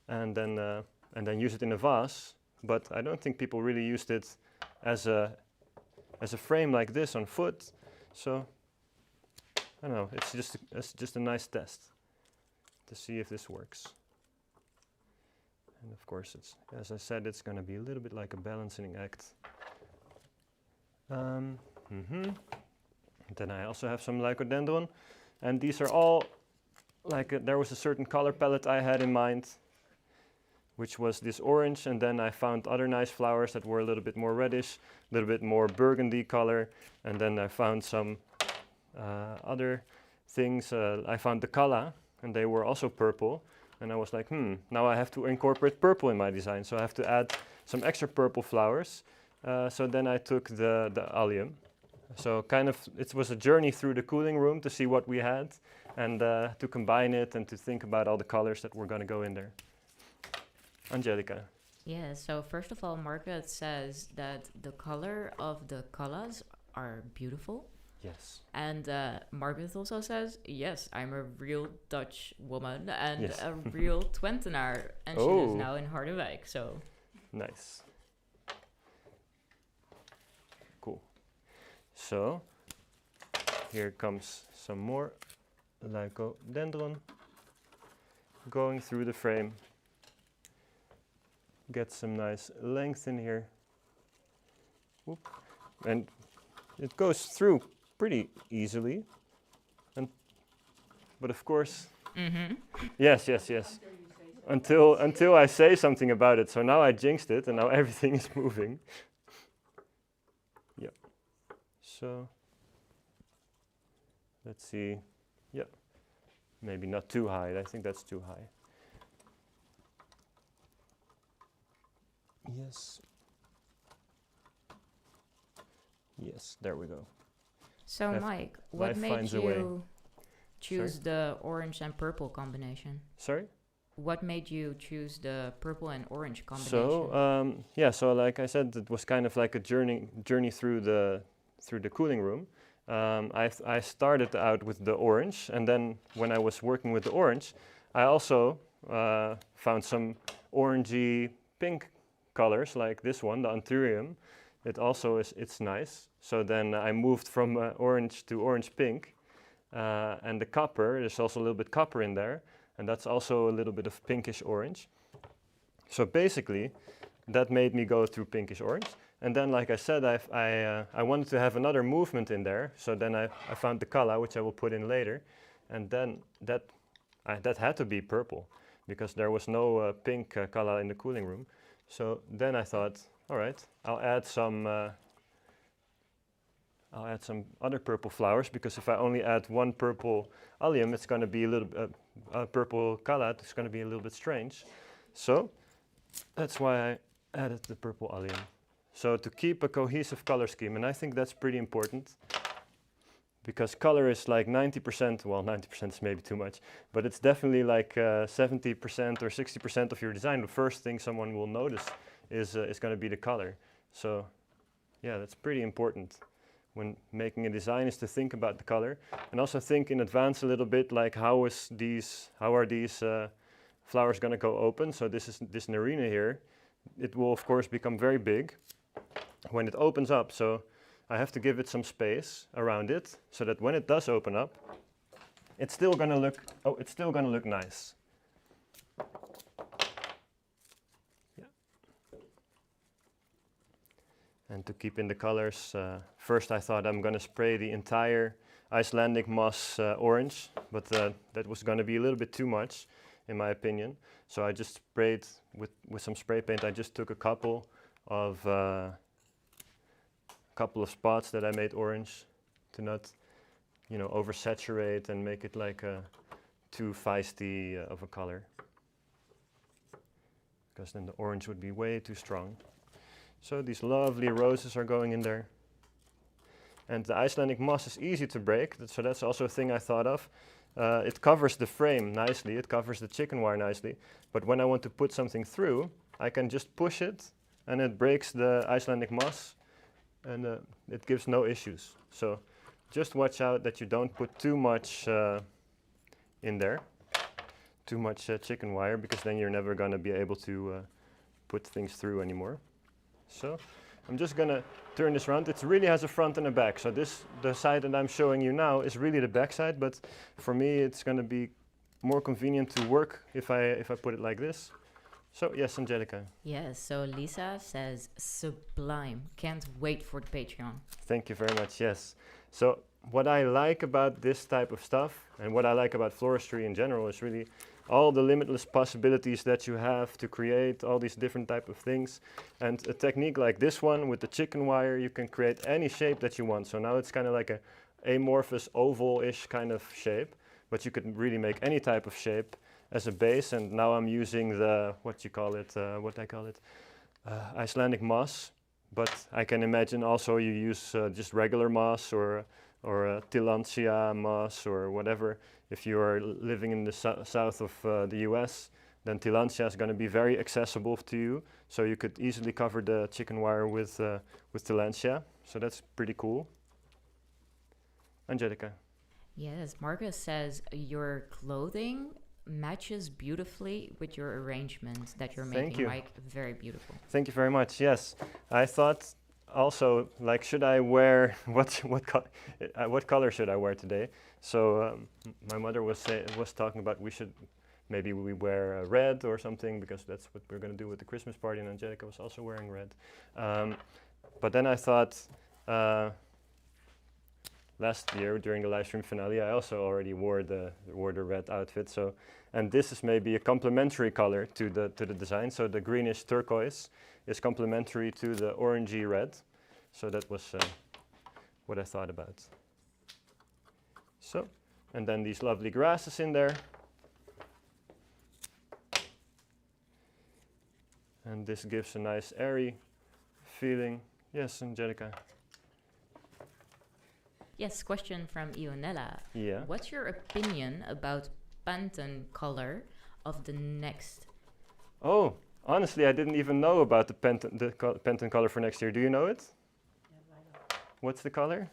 Speaker 1: and then use it in a vase. But I don't think people really used it as a frame like this on foot. So I don't know. It's just a nice test to see if this works. And of course, it's, as I said, it's going to be a little bit like a balancing act. Then I also have some lycodendron, and these are all like there was a certain color palette I had in mind, which was this orange, and then I found other nice flowers that were a little bit more reddish, a little bit more burgundy color, and then I found some other things. I found the kala, and they were also purple, and I was like, now I have to incorporate purple in my design, so I have to add some extra purple flowers. So then I took the allium. So kind of it was a journey through the cooling room to see what we had, and to combine it and to think about all the colors that were going to go in there. Angelica.
Speaker 3: Yeah, so first of all, Margaret says that the color of the colors are beautiful.
Speaker 1: Yes.
Speaker 3: And Margaret also says, yes, I'm a real Dutch woman and
Speaker 1: Yes.
Speaker 3: a real Twentenaar, and she lives now in Harderwijk, so...
Speaker 1: Nice. Cool. So, here comes some more lycodendron going through the frame. Get some nice length in here. Whoop. And it goes through pretty easily. But of course, yes. Until I say something about it. So now I jinxed it, and now everything is moving. Yep. So let's see. Yep. Maybe not too high. I think that's too high. Yes. Yes, there we go.
Speaker 3: So Mike, what
Speaker 1: life
Speaker 3: made
Speaker 1: finds a way.
Speaker 3: you choose the orange and purple combination?
Speaker 1: Sorry?
Speaker 3: What made you choose the purple and orange combination?
Speaker 1: So so like I said, it was kind of like a journey through the cooling room. I started out with the orange, and then when I was working with the orange, I also found some orangey pink colors like this one, the anthurium. It also it's nice. So then I moved from orange to orange pink, and the copper. There's also a little bit copper in there, and that's also a little bit of pinkish orange. So basically, that made me go through pinkish orange. And then, like I said, I wanted to have another movement in there. So then I found the color, which I will put in later, and then that had to be purple because there was no pink color in the cooling room. So then I thought, all right, I'll add some other purple flowers, because if I only add one purple allium, it's going to be a little purple color. It's going to be a little bit strange. So that's why I added the purple allium. So to keep a cohesive color scheme, and I think that's pretty important, because color is like 90%, well 90% is maybe too much, but it's definitely like 70% or 60% of your design. The first thing someone will notice is going to be the color. So yeah, that's pretty important when making a design, is to think about the color, and also think in advance a little bit, like how are these flowers going to go open. So this narina here, it will of course become very big when it opens up. So I have to give it some space around it, so that when it does open up, it's still going to look nice. Yeah. And to keep in the colors, first I thought I'm going to spray the entire Icelandic moss orange, but that was going to be a little bit too much, in my opinion. So I just sprayed with some spray paint. I just took a couple of spots that I made orange to not, oversaturate and make it like too feisty of a color, because then the orange would be way too strong. So these lovely roses are going in there. And the Icelandic moss is easy to break, so that's also a thing I thought of. It covers the frame nicely, it covers the chicken wire nicely, but when I want to put something through, I can just push it and it breaks the Icelandic moss, and it gives no issues. So just watch out that you don't put too much in there, too much chicken wire, because then you're never going to be able to put things through anymore. So I'm just going to turn this around. It really has a front and a back. So the side that I'm showing you now is really the back side, but for me it's going to be more convenient to work if I put it like this. So yes, Angelica.
Speaker 3: Yes, so Lisa says sublime. Can't wait for the Patreon.
Speaker 1: Thank you very much, yes. So what I like about this type of stuff, and what I like about floristry in general, is really all the limitless possibilities that you have to create all these different type of things. And a technique like this one with the chicken wire, you can create any shape that you want. So now it's kind of like a amorphous oval-ish kind of shape, but you could really make any type of shape as a base. And now I'm using the, Icelandic moss, but I can imagine also you use just regular moss or Tillandsia moss or whatever. If you are living in the south of the US, then Tillandsia is going to be very accessible to you. So you could easily cover the chicken wire with Tillandsia. So that's pretty cool. Angelica.
Speaker 3: Yes, Marcus says your clothing matches beautifully with your arrangement that you're
Speaker 1: Thank
Speaker 3: making,
Speaker 1: you.
Speaker 3: Mike. Very beautiful.
Speaker 1: Thank you very much. Yes, I thought also, like, should I wear what color should I wear today? So my mother was talking about maybe we wear red or something, because that's what we're going to do with the Christmas party, and Angelica was also wearing red. But then I thought last year during the live stream finale, I also already wore the red outfit. So, and this is maybe a complementary color to the design. So the greenish turquoise is complementary to the orangey red. So that was what I thought about. So, and then these lovely grasses in there. And this gives a nice airy feeling. Yes, Angelica.
Speaker 3: Yes, question from Ionella.
Speaker 1: Yeah.
Speaker 3: What's your opinion about Pantone color of the next?
Speaker 1: Oh, honestly, I didn't even know about the Pantone color for next year. Do you know it?
Speaker 4: Yeah,
Speaker 1: What's the color?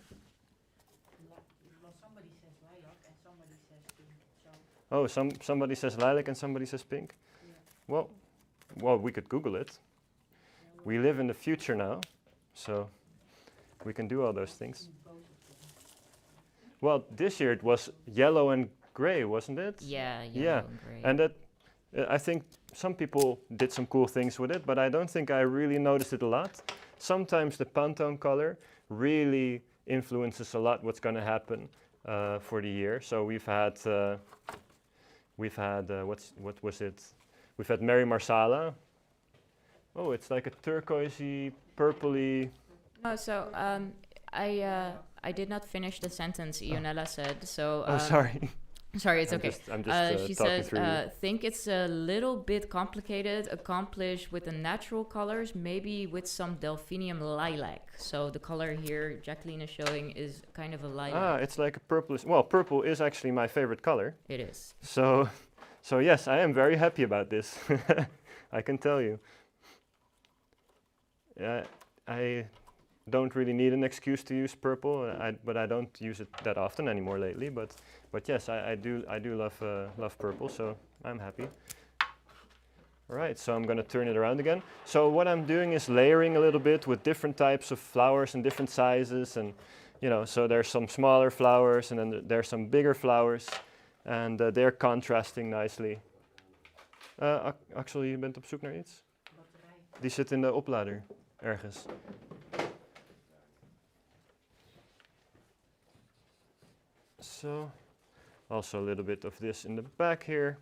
Speaker 4: well, somebody says lilac and somebody says pink. So
Speaker 1: Oh, somebody says lilac and somebody says pink.
Speaker 4: yeah.
Speaker 1: Well, we could Google it. We live in the future now, so we can do all those things. Well, this year it was yellow and gray, wasn't it?
Speaker 3: Yeah, yellow
Speaker 1: Yeah,
Speaker 3: and gray.
Speaker 1: and that I think some people did some cool things with it, but I don't think I really noticed it a lot. Sometimes the Pantone color really influences a lot what's going to happen for the year. So we've had what was it? We've had Mary Marsala. Oh, it's like a turquoisey, purpley.
Speaker 3: Oh, so I did not finish the sentence Ionella said. So
Speaker 1: Oh, sorry.
Speaker 3: sorry, it's
Speaker 1: I'm
Speaker 3: okay.
Speaker 1: I'm just
Speaker 3: She
Speaker 1: talking
Speaker 3: says,
Speaker 1: through you.
Speaker 3: think it's a little bit complicated, accomplished with the natural colors, maybe with some delphinium lilac. So the color here Jacqueline is showing is kind of a lilac.
Speaker 1: Ah, it's like a purplish. Well, purple is actually my favorite color.
Speaker 3: It is.
Speaker 1: So yes, I am very happy about this. I can tell you. I don't really need an excuse to use purple, but I don't use it that often anymore lately. But yes, I do love purple, so I'm happy. All right, so I'm going to turn it around again. So what I'm doing is layering a little bit with different types of flowers and different sizes, and so there's some smaller flowers and then there's some bigger flowers, and they're contrasting nicely. Axel, je bent op zoek naar iets? Die zit in de oplader ergens. So, also a little bit of this in the back here.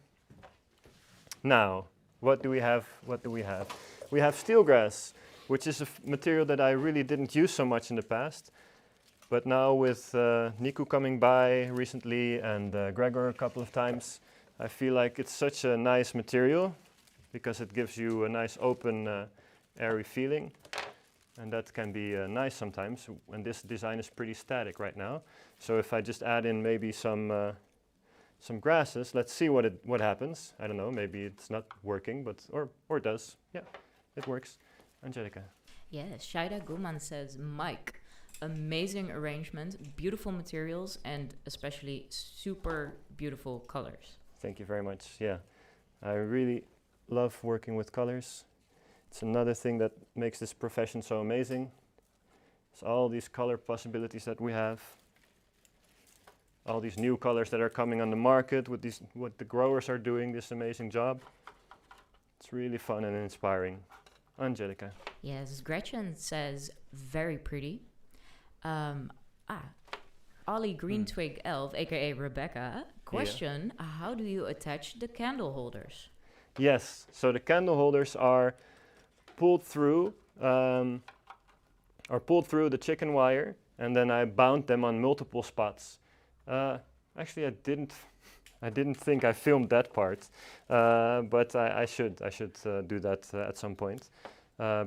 Speaker 1: Now, what do we have? What do we have? We have Steelgrass, which is a material that I really didn't use so much in the past. But now with Niku coming by recently and Gregor a couple of times, I feel like it's such a nice material because it gives you a nice open, airy feeling. And that can be nice sometimes, and this design is pretty static right now. So if I just add in maybe some grasses, let's see what happens. I don't know, maybe it's not working, but or it does. Yeah, it works. Angelica.
Speaker 3: Yes, Shaida Guman says, Mike, amazing arrangement, beautiful materials, and especially super beautiful colors.
Speaker 1: Thank you very much. Yeah, I really love working with colors. It's another thing that makes this profession so amazing. It's all these color possibilities that we have. All these new colors that are coming on the market with these, what the growers are doing, this amazing job. It's really fun and inspiring. Angelica.
Speaker 3: Yes, Gretchen says, very pretty. Ollie Green Twig Elf, aka Rebecca, question, how do you attach the candle holders?
Speaker 1: Yes, so the candle holders are pulled through the chicken wire, and then I bound them on multiple spots. Actually, I didn't think I filmed that part, but I should do that at some point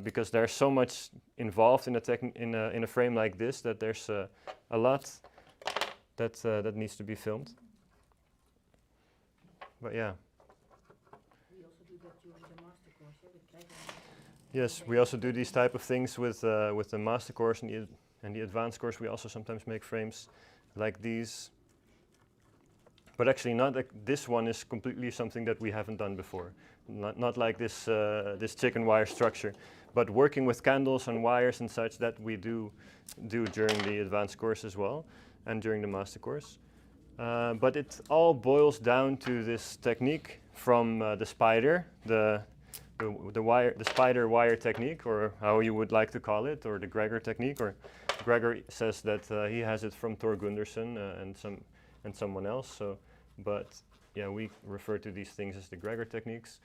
Speaker 1: because there's so much involved in a frame like this that there's a lot that needs to be filmed. But yeah. Yes, we also do these type of things with the master course and the advanced course. We also sometimes make frames like these. But actually, not like this one is completely something that we haven't done before. Not like this this chicken wire structure, but working with candles and wires and such that we do during the advanced course as well, and during the master course. But it all boils down to this technique from the spider, the spider wire technique, or how you would like to call it, or the Gregor technique. Or Gregor says that he has it from Thor Gunderson and someone else. So, but yeah, we refer to these things as the Gregor techniques.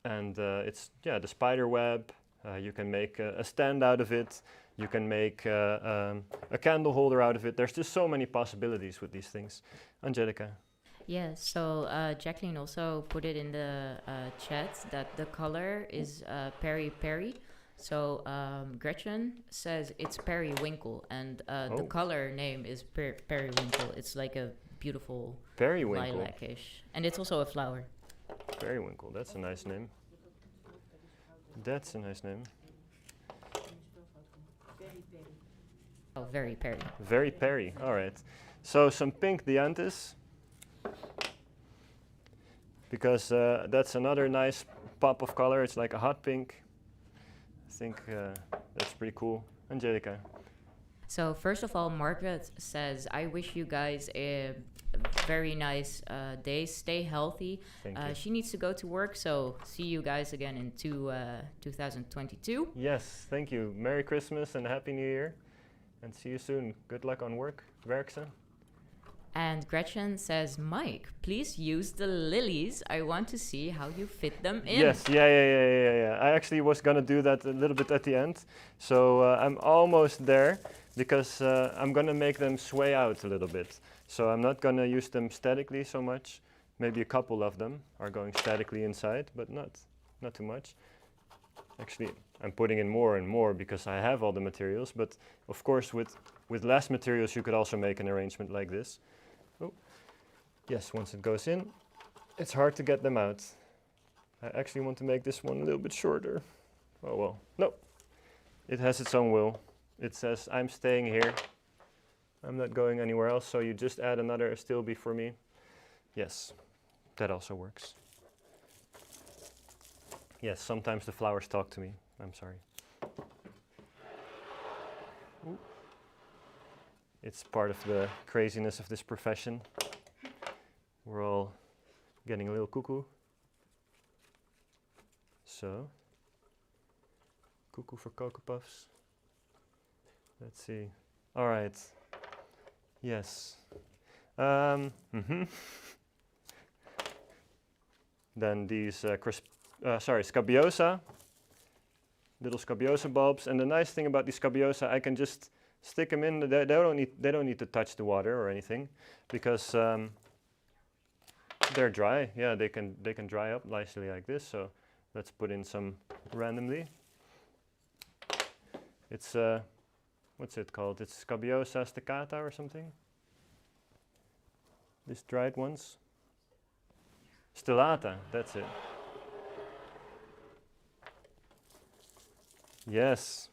Speaker 1: It's the spider web. You can make a stand out of it. You can make a candle holder out of it. There's just so many possibilities with these things. Angelica.
Speaker 3: Yeah, so Jacqueline also put it in the chat that the color is Peri Peri. So Gretchen says it's periwinkle, and the color name is periwinkle. It's like a beautiful lilac-ish. And it's also a flower.
Speaker 1: Periwinkle, that's a nice name. That's a nice name.
Speaker 3: Oh, very Peri.
Speaker 1: Very Peri, all right. So some pink dianthus, because that's another nice pop of color. It's like a hot pink. I think that's pretty cool. Angelica.
Speaker 3: So first of all, Margaret says, I wish you guys a very nice day. Stay healthy.
Speaker 1: Thank you.
Speaker 3: She needs to go to work, so see you guys again in 2022.
Speaker 1: Yes, thank you. Merry Christmas and Happy New Year. And see you soon. Good luck on work. Werkse.
Speaker 3: And Gretchen says, Mike, please use the lilies. I want to see how you fit them in.
Speaker 1: Yes, yeah. I actually was going to do that a little bit at the end. So I'm almost there because I'm going to make them sway out a little bit. So I'm not going to use them statically so much. Maybe a couple of them are going statically inside, but not too much. Actually, I'm putting in more and more because I have all the materials. But of course, with less materials, you could also make an arrangement like this. Oh, yes, once it goes in, it's hard to get them out. I actually want to make this one a little bit shorter. Oh well, no. It has its own will. It says, I'm staying here. I'm not going anywhere else, so you just add another stilby for me. Yes, that also works. Yes, sometimes the flowers talk to me. I'm sorry. Ooh. It's part of the craziness of this profession. We're all getting a little cuckoo. So, cuckoo for Cocoa Puffs. Let's see. All right. Yes. Mhm. Then these scabiosa, little scabiosa bulbs. And the nice thing about these scabiosa, I can just stick them in. They don't need to touch the water or anything, because they're dry. Yeah, they can dry up nicely like this. So let's put in some randomly. It's what's it called? It's Scabiosa staccata or something. These dried ones. Stellata, that's it. Yes,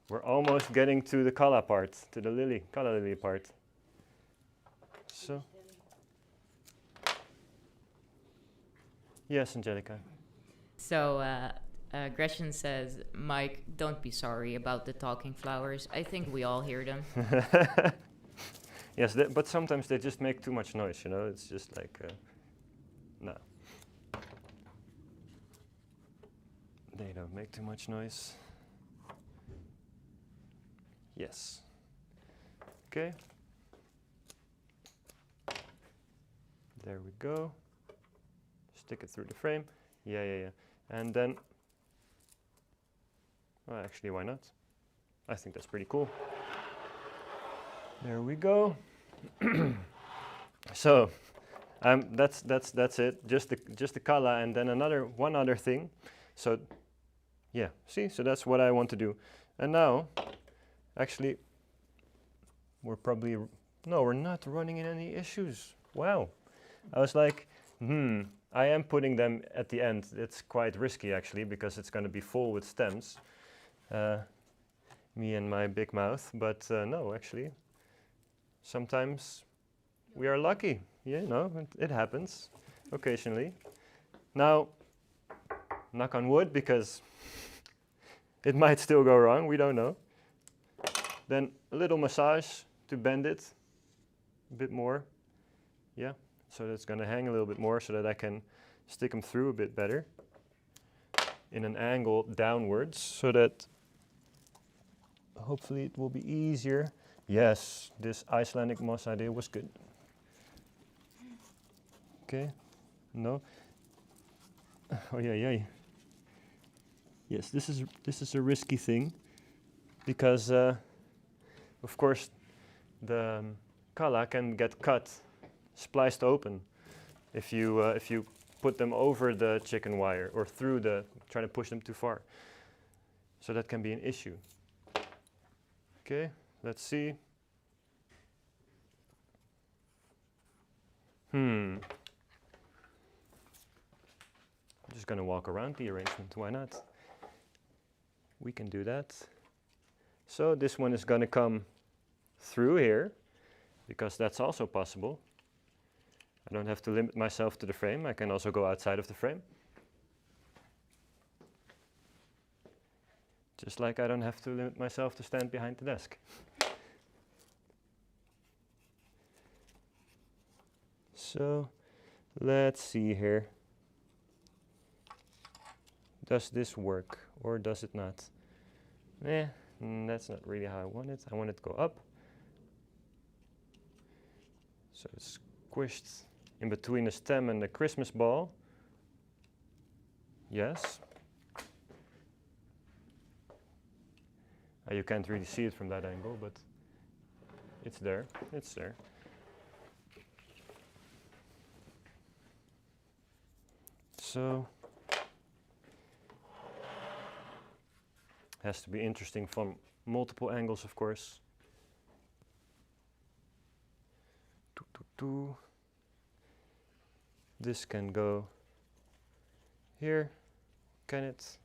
Speaker 1: we're almost getting to the calla part, to the calla lily part. So, yes, Angelica.
Speaker 3: So Gretchen says, Mike, don't be sorry about the talking flowers. I think we all hear them.
Speaker 1: Yes, but sometimes they just make too much noise, you know. It's just like, no. They don't make too much noise. Yes. Okay. There we go. Stick it through the frame. Yeah. And then, well, actually, why not? I think that's pretty cool. There we go. So, that's it. Just the calla, and then one other thing. So, yeah. See, so that's what I want to do. And now, actually, we're not running in any issues. Wow. I was like, I am putting them at the end. It's quite risky, actually, because it's going to be full with stems. Me and my big mouth. But no, actually, sometimes we are lucky. Yeah, no, it happens occasionally. Now, knock on wood, because it might still go wrong. We don't know. Then a little massage to bend it a bit more. Yeah, so that's going to hang a little bit more so that I can stick them through a bit better in an angle downwards, so that hopefully it will be easier. Yes, this Icelandic moss idea was good. Okay, no. Oh yeah. Yes, this is a risky thing, because of course the calla can get cut, spliced open, if you put them over the chicken wire or through try to push them too far. So that can be an issue. Okay, let's see. I'm just going to walk around the arrangement. Why not? We can do that. So this one is going to come through here, because that's also possible. I don't have to limit myself to the frame. I can also go outside of the frame. Just like I don't have to limit myself to stand behind the desk. So let's see here. Does this work or does it not? That's not really how I want it. I want it to go up. So it's squished in between the stem and the Christmas ball. Yes. You can't really see it from that angle, but it's there. It's there. So has to be interesting from multiple angles, of course. This can go here, can it?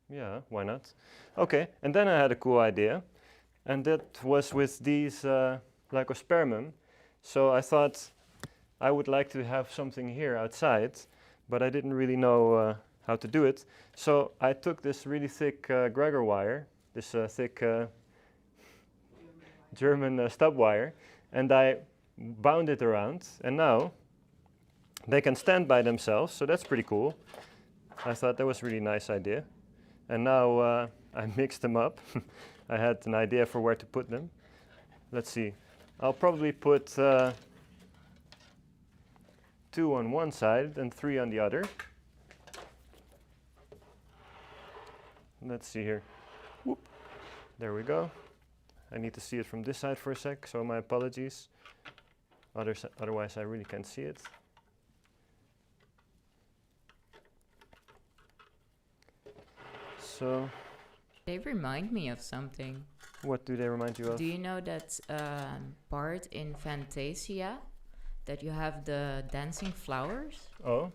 Speaker 1: Yeah, why not? Okay, and then I had a cool idea, and that was with these Lycospermum. So I thought I would like to have something here outside, but I didn't really know how to do it. So I took this really thick Gregor wire, this thick German stub wire, and I bound it around, and now they can stand by themselves, so that's pretty cool. I thought that was a really nice idea. And now I mixed them up. I had an idea for where to put them. Let's see. I'll probably put 2 on one side and 3 on the other. Let's see here. Whoop. There we go. I need to see it from this side for a sec, so my apologies. Otherwise I really can't see it. So,
Speaker 3: They remind me of something.
Speaker 1: what do they remind you of?
Speaker 3: Do you know that part in Fantasia that you have the dancing flowers?
Speaker 1: Oh,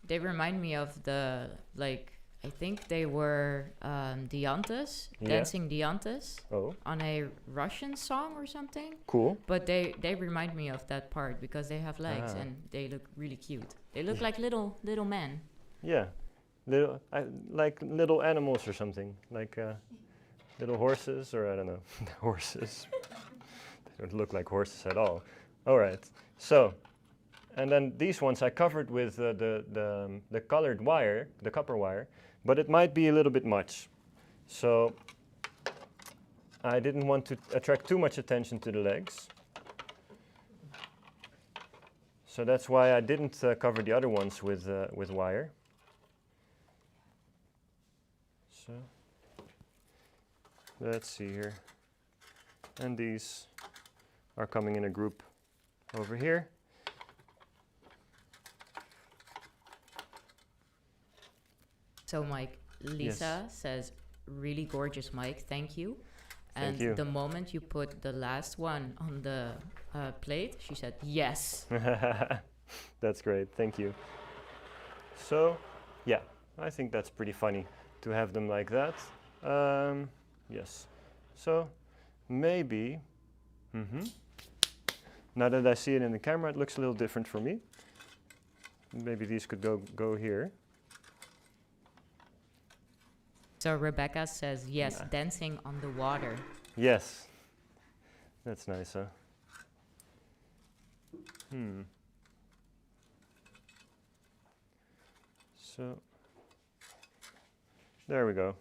Speaker 3: They remind me of the, like, I think they were Dianthus,
Speaker 1: Yeah.
Speaker 3: dancing Dianthus
Speaker 1: oh,
Speaker 3: on a Russian song or something.
Speaker 1: cool.
Speaker 3: But they remind me of that part because they have legs
Speaker 1: Ah.
Speaker 3: and they look really cute. They look like little men.
Speaker 1: Yeah, like little animals or something, like little horses, or I don't know, horses. They don't look like horses at all. All right, so, and then these ones I covered with the colored wire, the copper wire, but it might be a little bit much. So I didn't want to attract too much attention to the legs. So that's why I didn't cover the other ones with wire. So let's see here. And these are coming in a group over here.
Speaker 3: So Mike, Lisa says, really gorgeous, Mike, thank you.
Speaker 1: Thank
Speaker 3: And
Speaker 1: you.
Speaker 3: the moment you put the last one on the plate, she said, yes.
Speaker 1: That's great, thank you. So, yeah, I think that's pretty funny to have them like that. Yes. So, maybe, now that I see it in the camera, it looks a little different for me. Maybe these could go here.
Speaker 3: So Rebecca says, yes,
Speaker 1: Yeah.
Speaker 3: dancing on the water.
Speaker 1: Yes. That's nice, huh? So, there we go.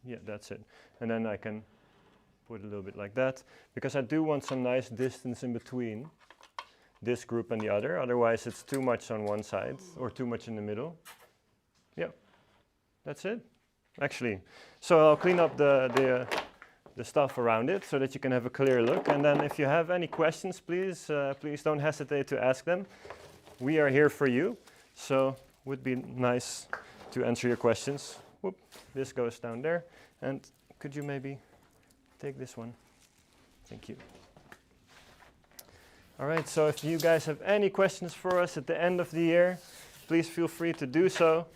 Speaker 1: Yeah, that's it. And then I can put a little bit like that, because I do want some nice distance in between this group and the other. Otherwise, it's too much on one side or too much in the middle. Yeah, that's it. Actually, so I'll clean up the stuff around it so that you can have a clear look. And then if you have any questions, please don't hesitate to ask them. We are here for you, so would be nice to answer your questions. Whoop, this goes down there. And could you maybe take this one? Thank you. All right, so if you guys have any questions for us at the end of the year, please feel free to do so.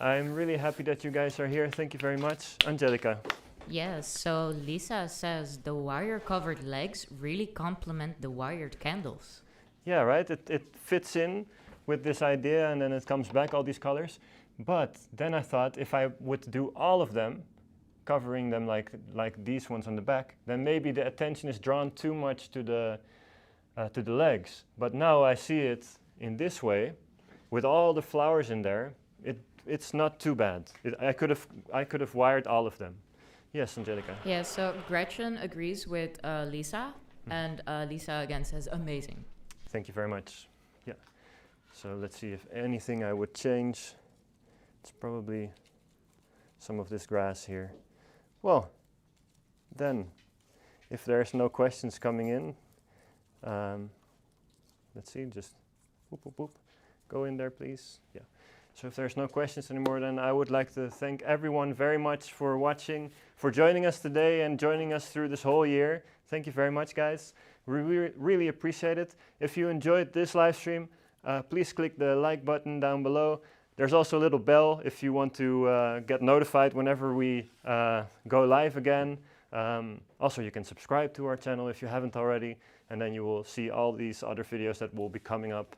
Speaker 1: I'm really happy that you guys are here. Thank you very much. Angelica.
Speaker 3: Yes, so Lisa says the wire-covered legs really complement the wired candles.
Speaker 1: Yeah, right? It fits in with this idea, and then it comes back, all these colors. But then I thought if I would do all of them, covering them like these ones on the back, then maybe the attention is drawn too much to the legs. But now I see it in this way, with all the flowers in there. It's not too bad. I could have wired all of them. Yes, Angelica.
Speaker 3: Yeah, so Gretchen agrees with Lisa, and Lisa again says amazing.
Speaker 1: Thank you very much. Yeah. So let's see if anything I would change. It's probably some of this grass here. Well, then, if there's no questions coming in, let's see, just whoop, whoop, whoop. Go in there, please. Yeah. So if there's no questions anymore, then I would like to thank everyone very much for watching, for joining us today and joining us through this whole year. Thank you very much, guys. We really appreciate it. If you enjoyed this live stream, please click the like button down below. There's also a little bell if you want to get notified whenever we go live again. Also, you can subscribe to our channel if you haven't already, and then you will see all these other videos that will be coming up.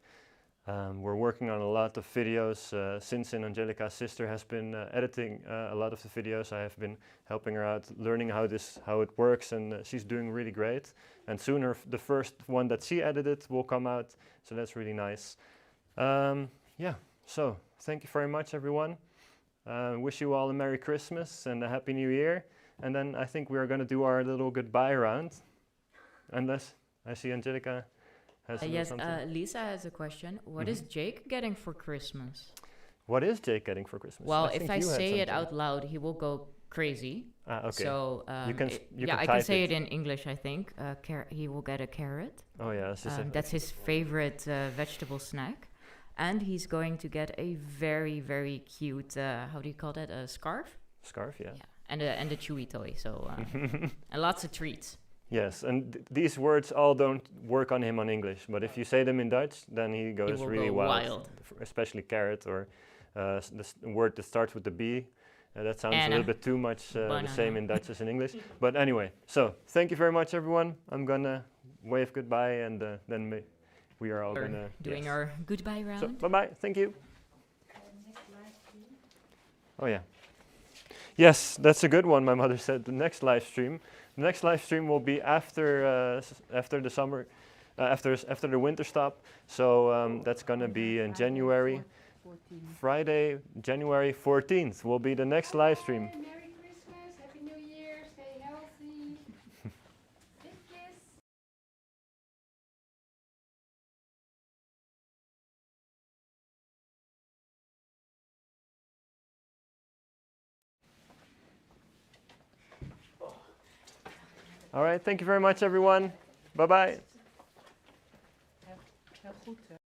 Speaker 1: We're working on a lot of videos. Since Angelica's sister has been editing a lot of the videos, I have been helping her out, learning how it works, and she's doing really great. And soon the first one that she edited will come out, so that's really nice. Yeah, so thank you very much, everyone. wish you all a Merry Christmas and a Happy New Year. And then I think we are going to do our little goodbye round. Unless I see Angelica has
Speaker 3: Yes,
Speaker 1: something.
Speaker 3: Lisa has a question. What is Jake getting for Christmas?
Speaker 1: What is Jake getting for Christmas?
Speaker 3: Well,
Speaker 1: I
Speaker 3: if
Speaker 1: think
Speaker 3: I
Speaker 1: you had
Speaker 3: say it
Speaker 1: something.
Speaker 3: out loud, he will go crazy.
Speaker 1: Okay.
Speaker 3: So
Speaker 1: You can
Speaker 3: I can
Speaker 1: type
Speaker 3: say
Speaker 1: it.
Speaker 3: it in English. I think he will get a carrot.
Speaker 1: Oh yeah, that's just
Speaker 3: That's his favorite vegetable snack, and he's going to get a very very cute. How do you call that? A scarf.
Speaker 1: scarf, yeah.
Speaker 3: Yeah, and a chewy toy. So and lots of treats.
Speaker 1: Yes, and these words all don't work on him on English, but if you say them in Dutch, then he goes
Speaker 3: will
Speaker 1: really
Speaker 3: go wild.
Speaker 1: Especially carrot or word that starts with the B. That sounds a
Speaker 3: Anna.
Speaker 1: little bit too much the
Speaker 3: Banana.
Speaker 1: same in Dutch as in English. But anyway, so thank you very much, everyone. I'm gonna wave goodbye, and then we are all
Speaker 3: We're
Speaker 1: gonna
Speaker 3: doing
Speaker 1: yes.
Speaker 3: our goodbye round.
Speaker 1: So bye bye. Thank you. Oh yeah. Yes, that's a good one. My mother said the next live stream. The next live stream will be after the summer, after the winter stop. So that's gonna be in January.
Speaker 4: 14.
Speaker 1: Friday, January 14th will be the next live stream.
Speaker 2: Merry Christmas, Happy New Year, stay healthy. Big kiss.
Speaker 1: All right, thank you very much, everyone. Bye bye.
Speaker 4: Heel goed.